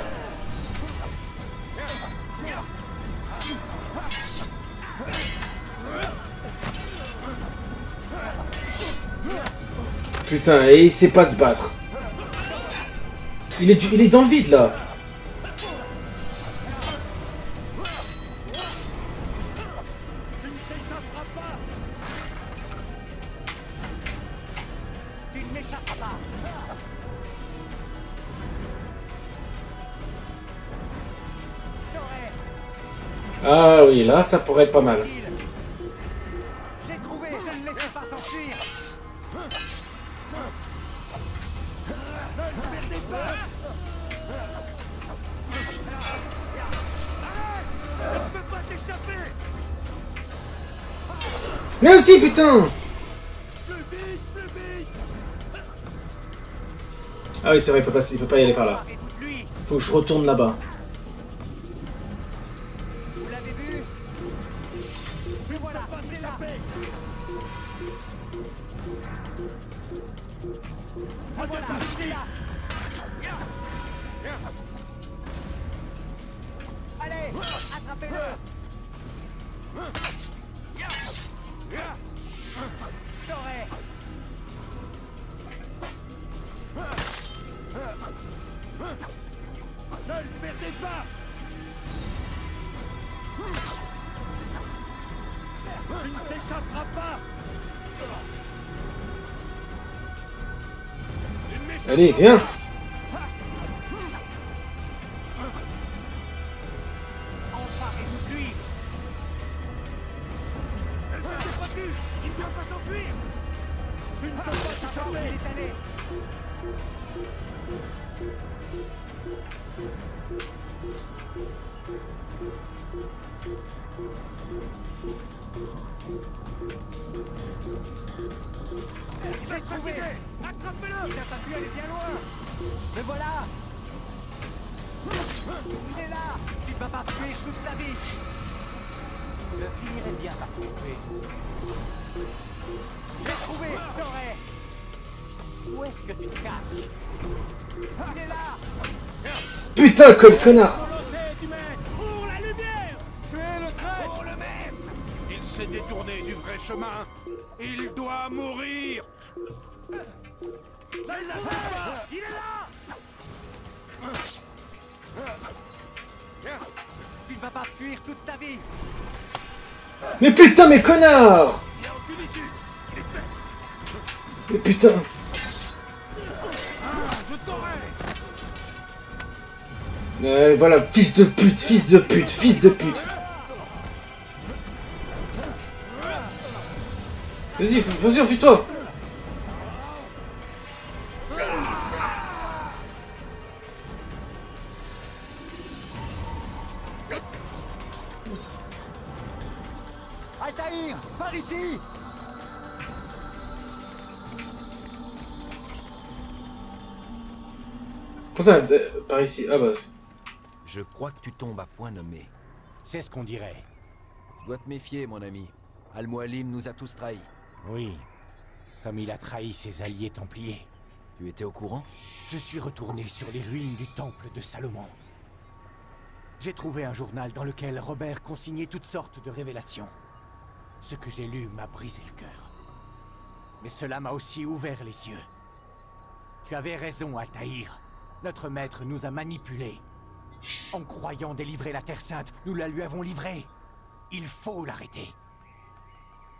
Putain, et il sait pas se battre. Il est dans le vide là. Ah oui, là, ça pourrait être pas mal. Je l'ai trouvé, je ne laisse pas s'enfuir. Ne perdez pas. Je ne peux pas t'échapper. Mais aussi, putain! Ah oui, c'est vrai, il peut pas y aller par là. Faut que je retourne là-bas. Vous l'avez vu? Et voilà, c'est là. Voilà, c'est là. Allez, attrapez-le. J'aurai. Ne le perdez pas. Tu ne t'échapperas pas. Allez, viens. Emparez-vous de lui. Elle ne s'est pas tue. Il ne vient pas s'enfuir. Tu ne peux pas t'échapper. Il est allé. Je vais trouver. Attrape-le. Il n'a pas pu aller bien loin. Me voilà. Il est là. Tu ne vas pas fuir toute ta vie. Je finirai bien par te tuer. J'ai trouvé, je t'aurai. Où est-ce que tu te caches? Il est là. Putain, quel connard. Pour la lumière. Tuez le traître! Pour le maître! Il s'est détourné du vrai chemin. Il doit mourir! Je ne la fais pas. Il est là. Tu ne vas pas fuir toute ta vie. Mais putain, mais connard. Il n'y a aucune issue. Mais putain. Je t'aurai. Voilà, fils de pute, fils de pute, fils de pute. Vas-y, vas-y, enfuis-toi. Altaïr, par ici. Comment ça, par ici? Ah bah... Je crois que tu tombes à point nommé. C'est ce qu'on dirait. Tu dois te méfier, mon ami. Al-Mualim nous a tous trahis. Oui, comme il a trahi ses alliés templiers. Tu étais au courant? Je suis retourné sur les ruines du temple de Salomon. J'ai trouvé un journal dans lequel Robert consignait toutes sortes de révélations. Ce que j'ai lu m'a brisé le cœur. Mais cela m'a aussi ouvert les yeux. Tu avais raison, Altaïr. Notre maître nous a manipulés. En croyant délivrer la Terre Sainte, nous la lui avons livrée. Il faut l'arrêter.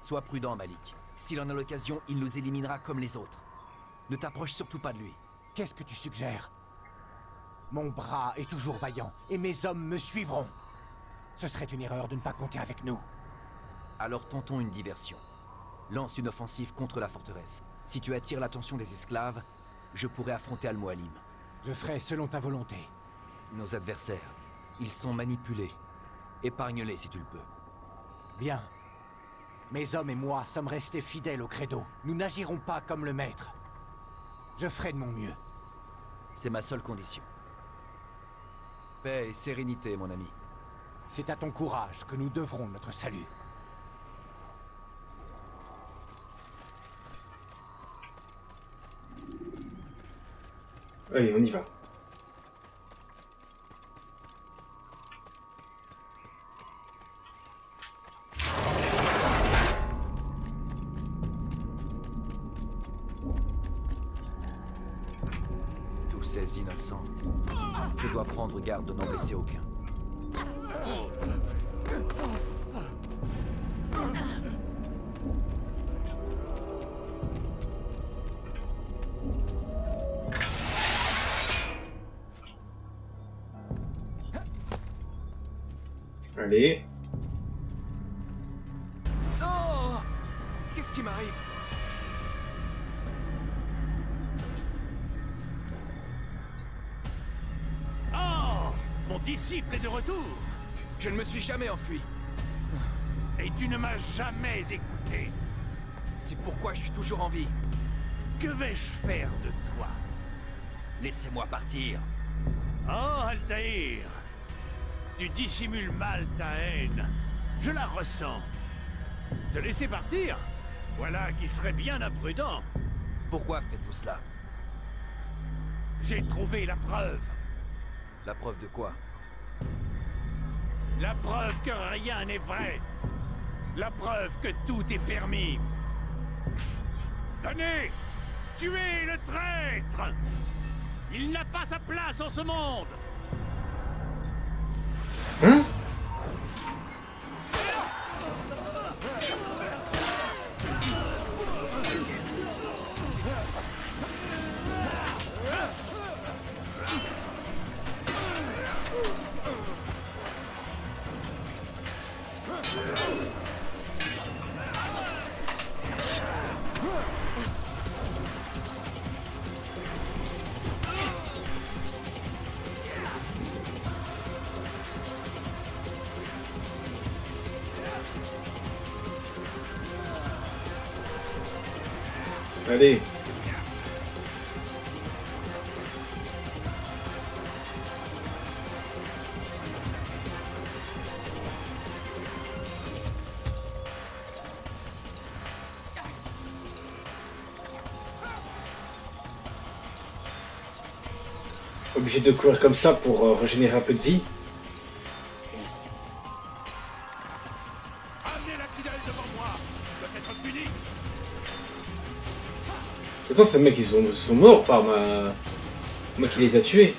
Sois prudent, Malik. S'il en a l'occasion, il nous éliminera comme les autres. Ne t'approche surtout pas de lui. Qu'est-ce que tu suggères? Mon bras est toujours vaillant, et mes hommes me suivront. Ce serait une erreur de ne pas compter avec nous. Alors tentons une diversion. Lance une offensive contre la forteresse. Si tu attires l'attention des esclaves, je pourrai affronter Al-Mualim. Je ferai selon ta volonté. Nos adversaires, ils sont manipulés. Épargne-les si tu le peux. Bien. Mes hommes et moi sommes restés fidèles au credo. Nous n'agirons pas comme le maître. Je ferai de mon mieux. C'est ma seule condition. Paix et sérénité, mon ami. C'est à ton courage que nous devrons notre salut. Allez, on y va. Tous ces innocents. Je dois prendre garde de n'en blesser aucun. Allez. Oh! Qu'est-ce qui m'arrive? Oh! Mon disciple est de retour! Je ne me suis jamais enfui. Et tu ne m'as jamais écouté! C'est pourquoi je suis toujours en vie. Que vais-je faire de toi? Laissez-moi partir. Oh, Altaïr! Tu dissimules mal ta haine. Je la ressens. Te laisser partir? Voilà qui serait bien imprudent. Pourquoi faites-vous cela? J'ai trouvé la preuve. La preuve de quoi? La preuve que rien n'est vrai. La preuve que tout est permis. Venez! Tuez le traître! Il n'a pas sa place en ce monde! Hein? Allez. Obligé de courir comme ça pour régénérer un peu de vie. Pourtant ces mecs ils sont morts par moi qui les a tués.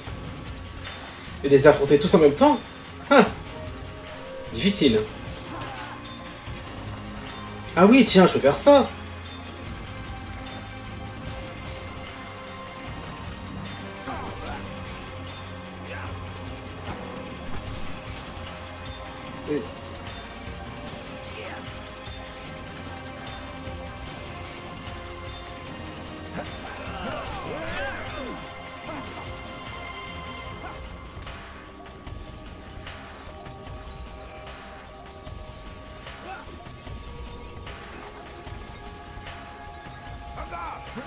Et les affronter tous en même temps? Ah, difficile. Ah oui, tiens, je peux faire ça.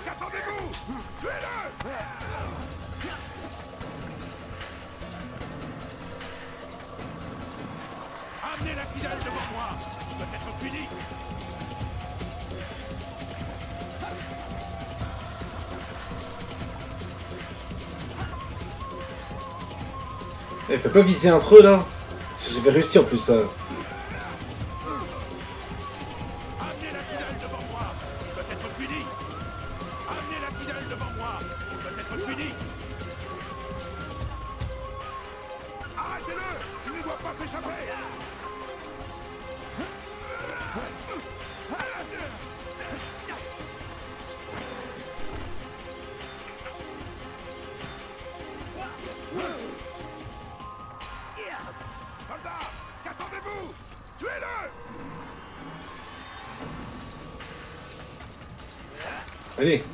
Qu'attendez-vous? Tuez-le! Amenez la fidèle devant moi! Il doit être puni! Elle peut pas viser entre eux là. J'avais réussi en plus ça. Allez.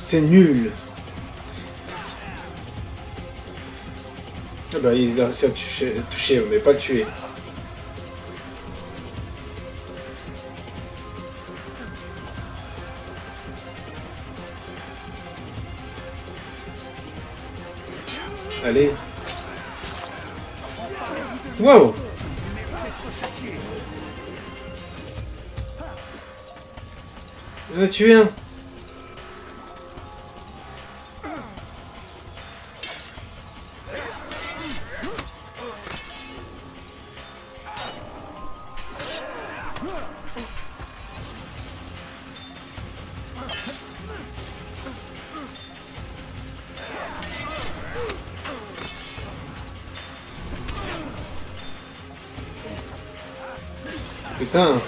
C'est nul. Ah bah il a réussi à toucher, mais pas le tuer. Allez. Wow. Il en a tué un. Putain.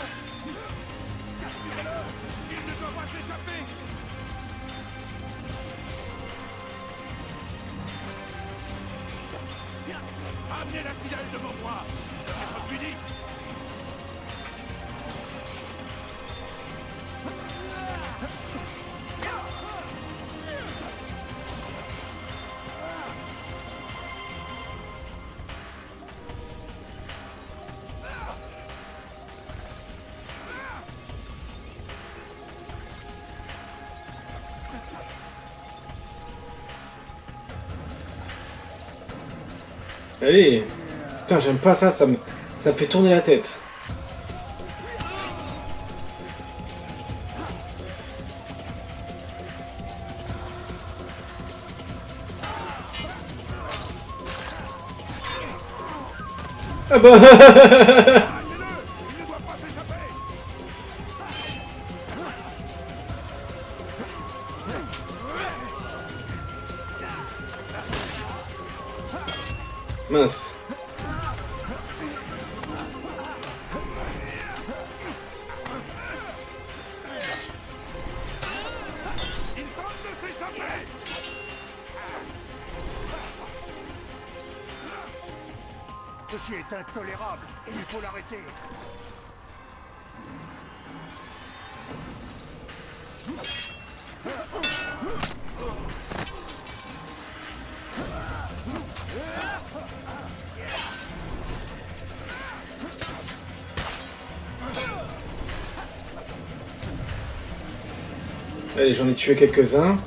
Amenez la fidèle devant moi! Il doit être puni! Allez. Putain, j'aime pas ça, ça me fait tourner la tête. Ah bah. Mince. Ceci est intolérable. Il faut l'arrêter. Allez, j'en ai tué quelques-uns.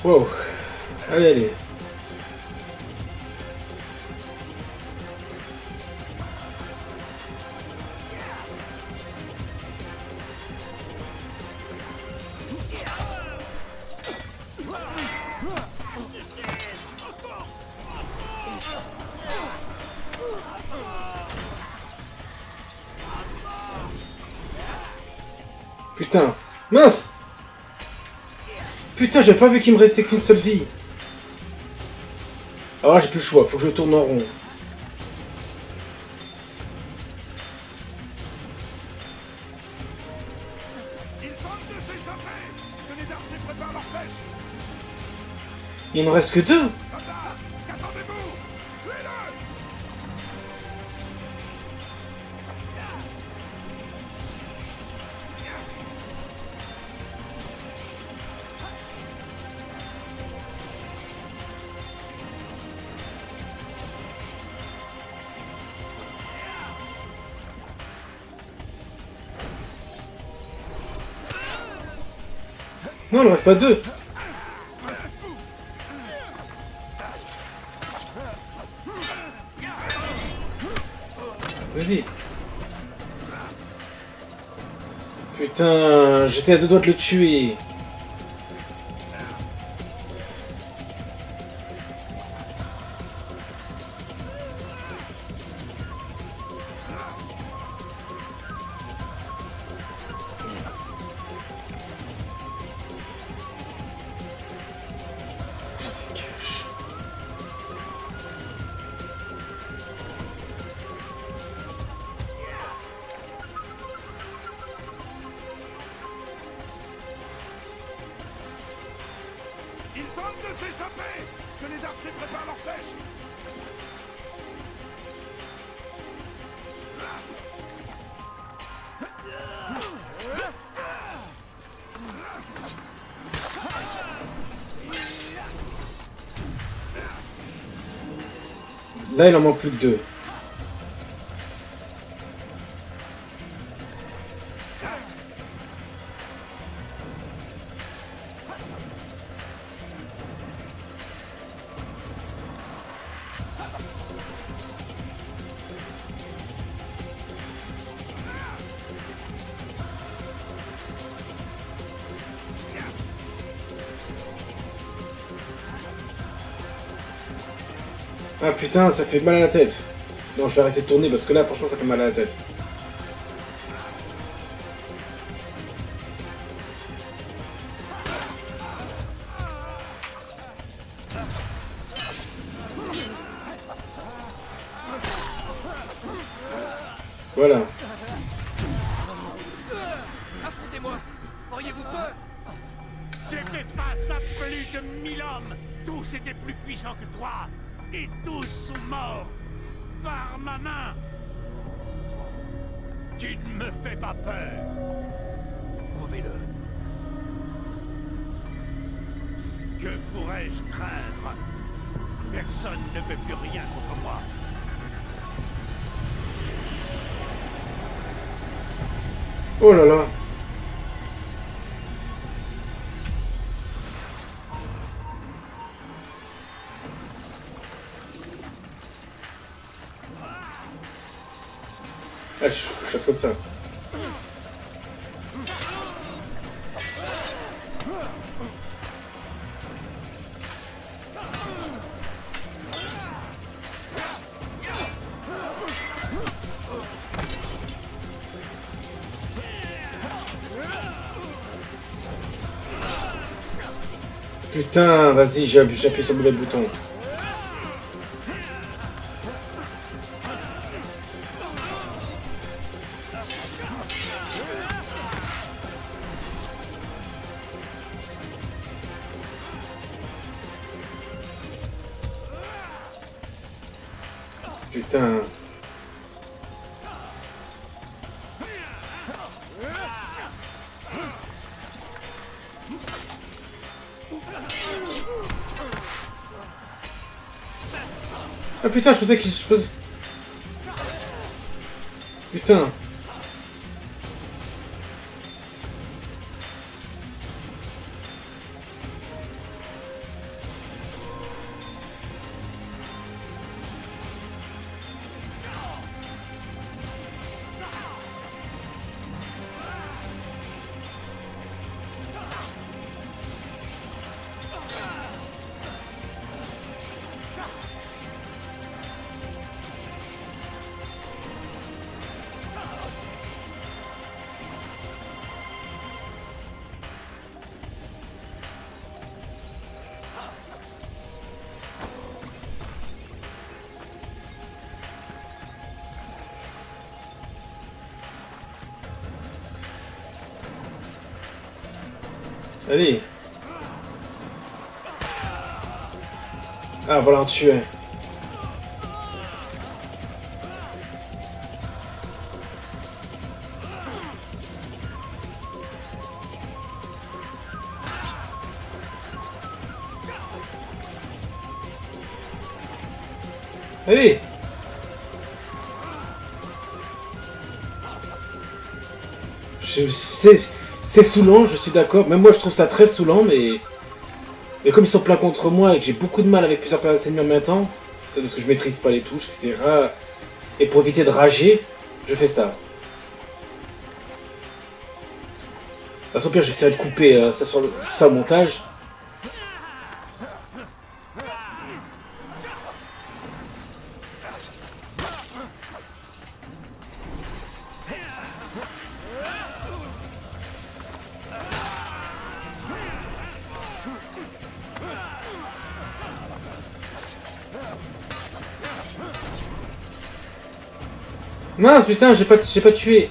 Wow. Allez, allez. Putain. Mince! Putain, j'ai pas vu qu'il me restait qu'une seule vie. Alors là, j'ai plus le choix, faut que je tourne en rond. Il n'en reste que deux. Non, il ne reste pas deux. Vas-y. Putain, j'étais à deux doigts de le tuer. Ils tentent de s'échapper! Que les archers préparent leur flèche! Là, il en manque plus que deux. Ah putain, ça fait mal à la tête. Non, je vais arrêter de tourner parce que là, franchement, ça fait mal à la tête. Voilà. Affrontez-moi! Auriez-vous peur? J'ai fait face à plus de 1000 hommes! Tous étaient plus puissants que toi! Et tous sont morts! Par ma main! Tu ne me fais pas peur! Prouvez-le. Que pourrais-je craindre? Personne ne peut plus rien contre moi! Oh là là. Ah, faut que je fasse comme ça. Putain, vas-y, j'ai appuyé sur le mauvais bouton. putain. Ah putain, je pensais qu'il... Putain. Allez. Ah, voilà un tueur. Allez. Je sais... C'est saoulant, je suis d'accord. Même moi, je trouve ça très saoulant, mais comme ils sont pleins contre moi et que j'ai beaucoup de mal avec plusieurs personnes ennemies en même temps, parce que je maîtrise pas les touches, etc. Et pour éviter de rager, je fais ça. À son pire, j'essaierai de couper ça sur le montage. Mince, putain, j'ai pas tué.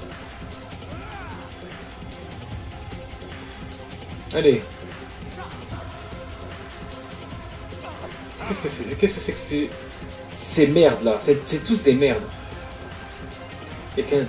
Allez. Qu'est-ce que c'est que ces merdes là? C'est tous des merdes. Quelqu'un...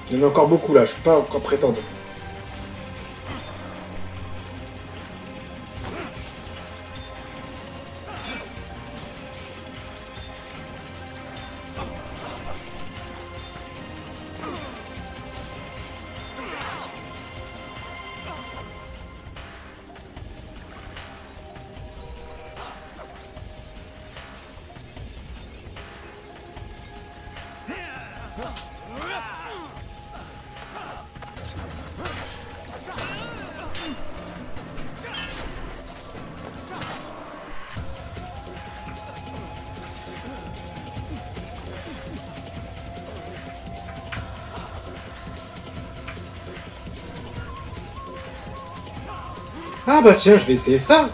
Il y en a encore beaucoup là, je peux pas encore prétendre. Ah bah tiens, je vais essayer ça.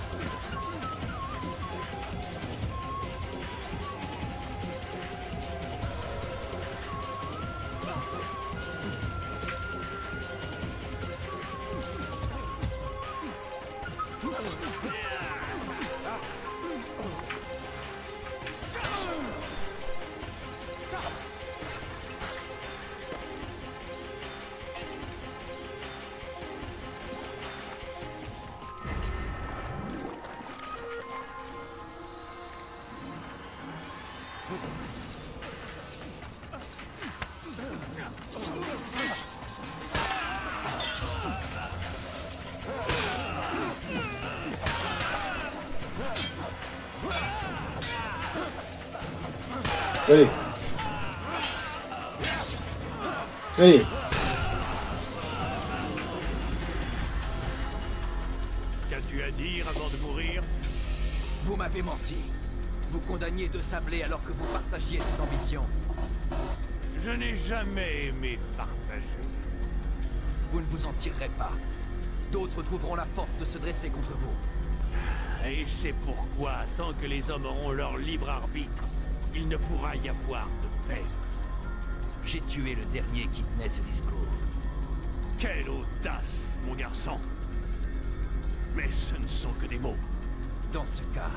Allez. Allez. Qu'as-tu à dire avant de mourir? Vous m'avez menti. Vous condamniez De Sablé alors que vous partagiez ses ambitions. Je n'ai jamais aimé partager. Vous ne vous en tirerez pas. D'autres trouveront la force de se dresser contre vous. Et c'est pourquoi, tant que les hommes auront leur libre arbitre, il ne pourra y avoir de paix. J'ai tué le dernier qui tenait ce discours. Quelle audace, mon garçon! Mais ce ne sont que des mots. Dans ce cas,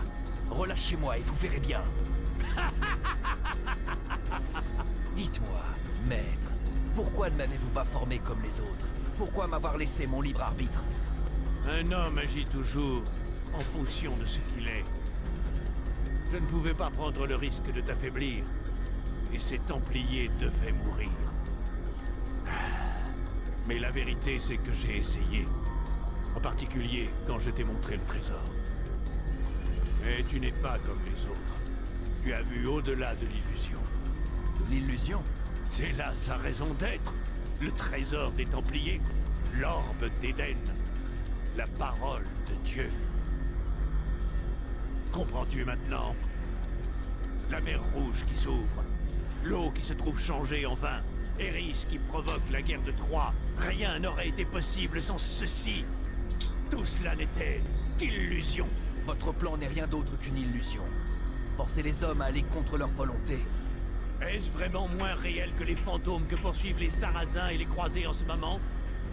relâchez-moi et vous verrez bien. Dites-moi, maître, pourquoi ne m'avez-vous pas formé comme les autres? Pourquoi m'avoir laissé mon libre arbitre? Un homme agit toujours en fonction de ce qu'il est. Je ne pouvais pas prendre le risque de t'affaiblir, et ces Templiers devaient mourir. Mais la vérité, c'est que j'ai essayé. En particulier, quand je t'ai montré le trésor. Mais tu n'es pas comme les autres. Tu as vu au-delà de l'illusion. De l'illusion? C'est là sa raison d'être. Le trésor des Templiers, l'orbe d'Éden, la parole de Dieu. Comprends-tu maintenant? La mer Rouge qui s'ouvre, l'eau qui se trouve changée en vin, Eris qui provoque la guerre de Troie. Rien n'aurait été possible sans ceci. Tout cela n'était qu'illusion. Votre plan n'est rien d'autre qu'une illusion. Forcer les hommes à aller contre leur volonté. Est-ce vraiment moins réel que les fantômes que poursuivent les Sarrasins et les Croisés en ce moment?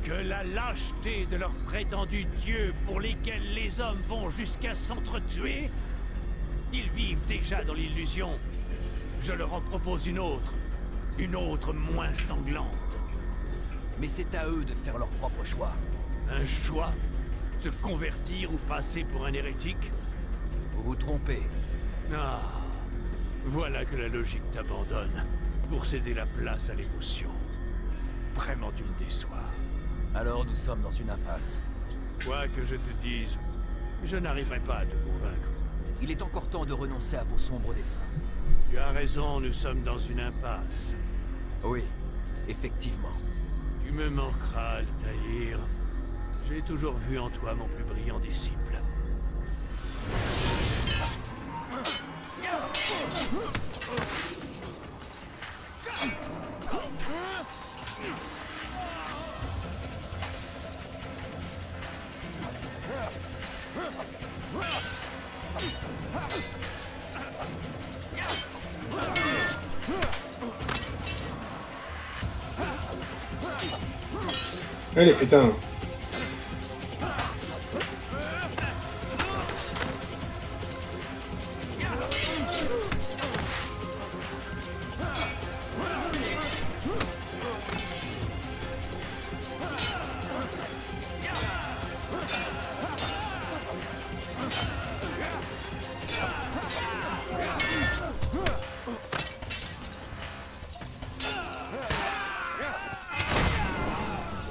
Que la lâcheté de leurs prétendus dieux pour lesquels les hommes vont jusqu'à s'entretuer? Ils vivent déjà dans l'illusion. Je leur en propose une autre moins sanglante. Mais c'est à eux de faire leur propre choix. Un choix? Se convertir ou passer pour un hérétique? Vous vous trompez. Ah, voilà que la logique t'abandonne pour céder la place à l'émotion. Vraiment, tu me déçois. Alors nous sommes dans une impasse. Quoi que je te dise, je n'arriverai pas à te convaincre. Il est encore temps de renoncer à vos sombres desseins. Tu as raison, nous sommes dans une impasse. Oui, effectivement. Tu me manqueras, Altaïr. J'ai toujours vu en toi mon plus brillant disciple. Allez, putain.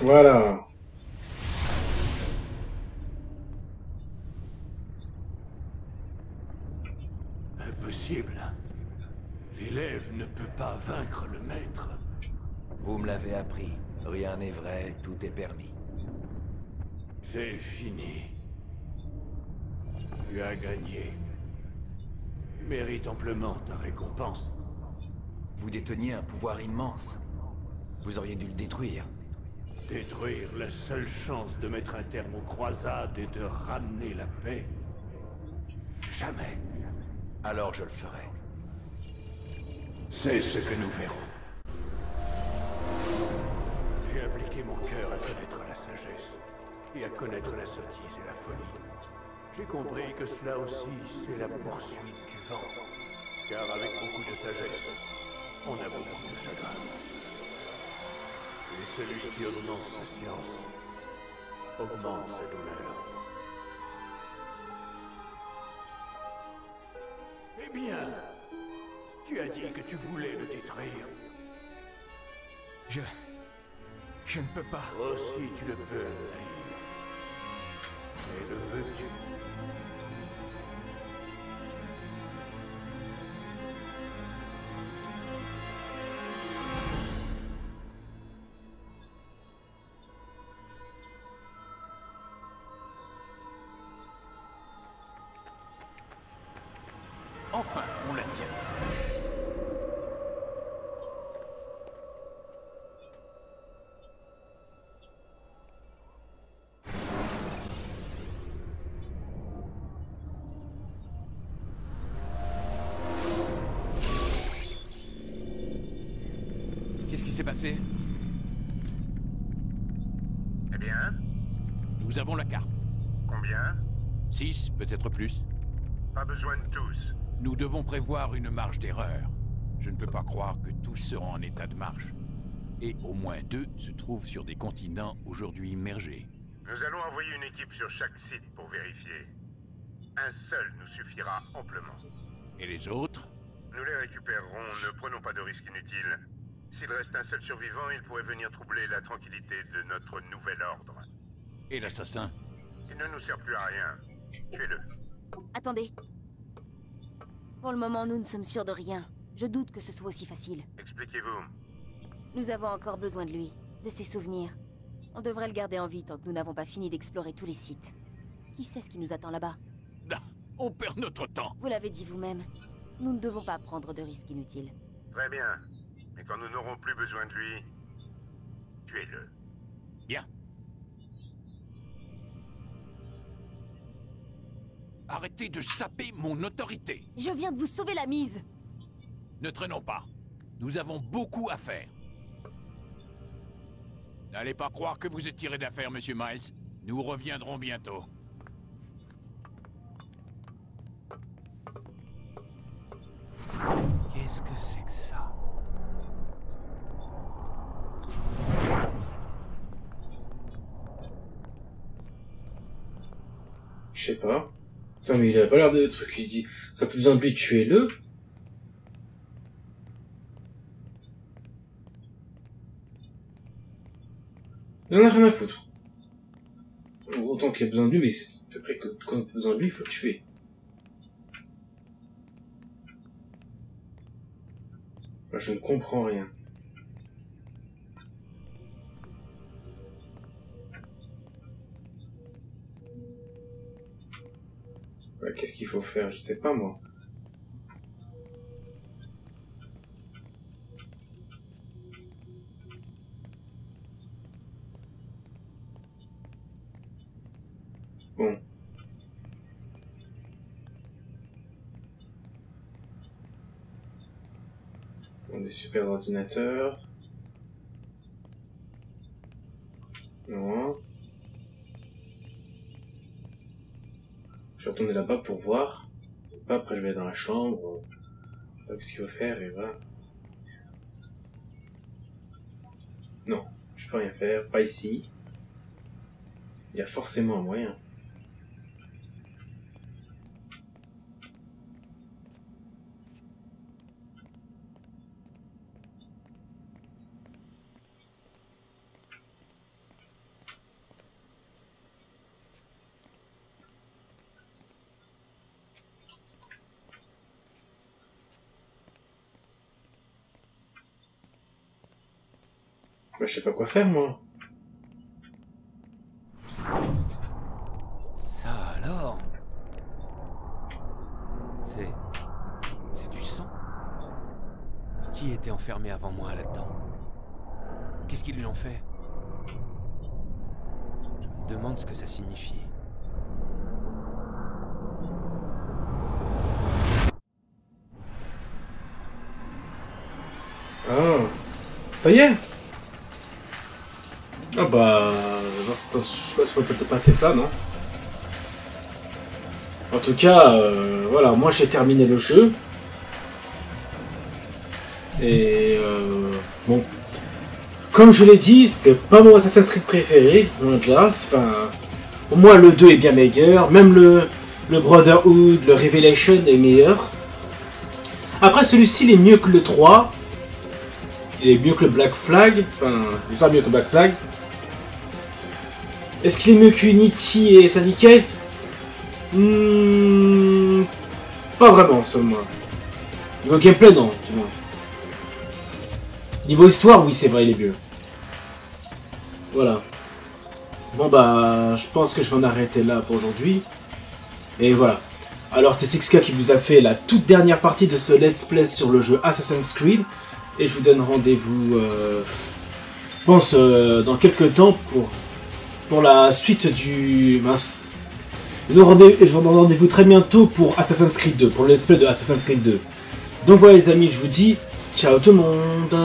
Voilà. Impossible. L'élève ne peut pas vaincre le maître. Vous me l'avez appris. Rien n'est vrai, tout est permis. C'est fini. Tu as gagné. Tu mérites amplement ta récompense. Vous déteniez un pouvoir immense. Vous auriez dû le détruire. Détruire la seule chance de mettre un terme aux croisades et de ramener la paix? Jamais. Alors je le ferai. C'est ce que nous verrons. J'ai appliqué mon cœur à connaître la sagesse et à connaître la sottise et la folie. J'ai compris que cela aussi, c'est la poursuite du vent. Car avec beaucoup de sagesse, on a beaucoup de chagrin. Et celui qui augmente sa science, augmente sa douleur. Eh bien, tu as dit que tu voulais le détruire. Je ne peux pas. Aussi tu le peux, Altaïr. Mais le veux-tu? Enfin, on la tient. Qu'est-ce qui s'est passé? Eh bien, Nous avons la carte. combien? 6, peut-être plus. Pas besoin de tous. Nous devons prévoir une marge d'erreur. Je ne peux pas croire que tous seront en état de marche. Et au moins 2 se trouvent sur des continents aujourd'hui immergés. Nous allons envoyer une équipe sur chaque site pour vérifier. Un seul nous suffira amplement. Et les autres? Nous les récupérerons, ne prenons pas de risques inutiles. S'il reste un seul survivant, il pourrait venir troubler la tranquillité de notre nouvel ordre. Et l'assassin? Il ne nous sert plus à rien. Tuez-le. Attendez. Pour le moment, nous ne sommes sûrs de rien. Je doute que ce soit aussi facile. Expliquez-vous. Nous avons encore besoin de lui, de ses souvenirs. On devrait le garder en vie tant que nous n'avons pas fini d'explorer tous les sites. Qui sait ce qui nous attend là-bas? Ah, on perd notre temps. Vous l'avez dit vous-même. Nous ne devons pas prendre de risques inutiles. Très bien. Mais quand nous n'aurons plus besoin de lui, tuez-le. Bien. Arrêtez de saper mon autorité. Je viens de vous sauver la mise. Ne traînons pas. Nous avons beaucoup à faire. N'allez pas croire que vous êtes tiré d'affaire, Monsieur Miles. Nous reviendrons bientôt. Qu'est-ce que c'est que ça? Je sais pas. Putain, mais il a pas l'air de truc, il dit, ça a plus besoin de lui, tuez-le. Il en a rien à foutre. Autant qu'il a besoin de lui, mais c'est après que quand on a besoin de lui, il faut le tuer. Là, je ne comprends rien. Ouais, qu'est-ce qu'il faut faire? Je sais pas, moi. Bon. On a des super ordinateurs. Non. Je vais retourner là-bas pour voir. Après, je vais aller dans la chambre. Je vois ce qu'il faut faire et voilà. Non, je peux rien faire. Pas ici. Il y a forcément un moyen. Bah, je sais pas quoi faire, moi. Ça alors? C'est du sang? Qui était enfermé avant moi là-dedans? Qu'est-ce qu'ils lui ont fait? Je me demande ce que ça signifie. Ah, ça y est. Ah bah, je sais pas si on peut te passer ça, non? En tout cas, voilà, moi j'ai terminé le jeu. Et bon, comme je l'ai dit, c'est pas mon Assassin's Creed préféré, loin de là. Enfin, au moins le 2 est bien meilleur, même le Brotherhood, le Revelation est meilleur. Après, celui-ci, il est mieux que le 3. Il est mieux que le Black Flag. Enfin, il sera mieux que le Black Flag. Est-ce qu'il est mieux qu'Unity et Syndicate? Pas vraiment, seulement. Niveau gameplay, non, du moins. Niveau histoire, oui, c'est vrai, il est mieux. Voilà. Bon, bah, je pense que je vais en arrêter là pour aujourd'hui. Et voilà. Alors c'est Sixka qui vous a fait la toute dernière partie de ce let's play sur le jeu Assassin's Creed. Et je vous donne rendez-vous, je pense, dans quelques temps pour la suite du... Mince. Je vous donne rendez-vous très bientôt pour Assassin's Creed 2, pour le let's play de Assassin's Creed 2. Donc voilà les amis, je vous dis ciao tout le monde.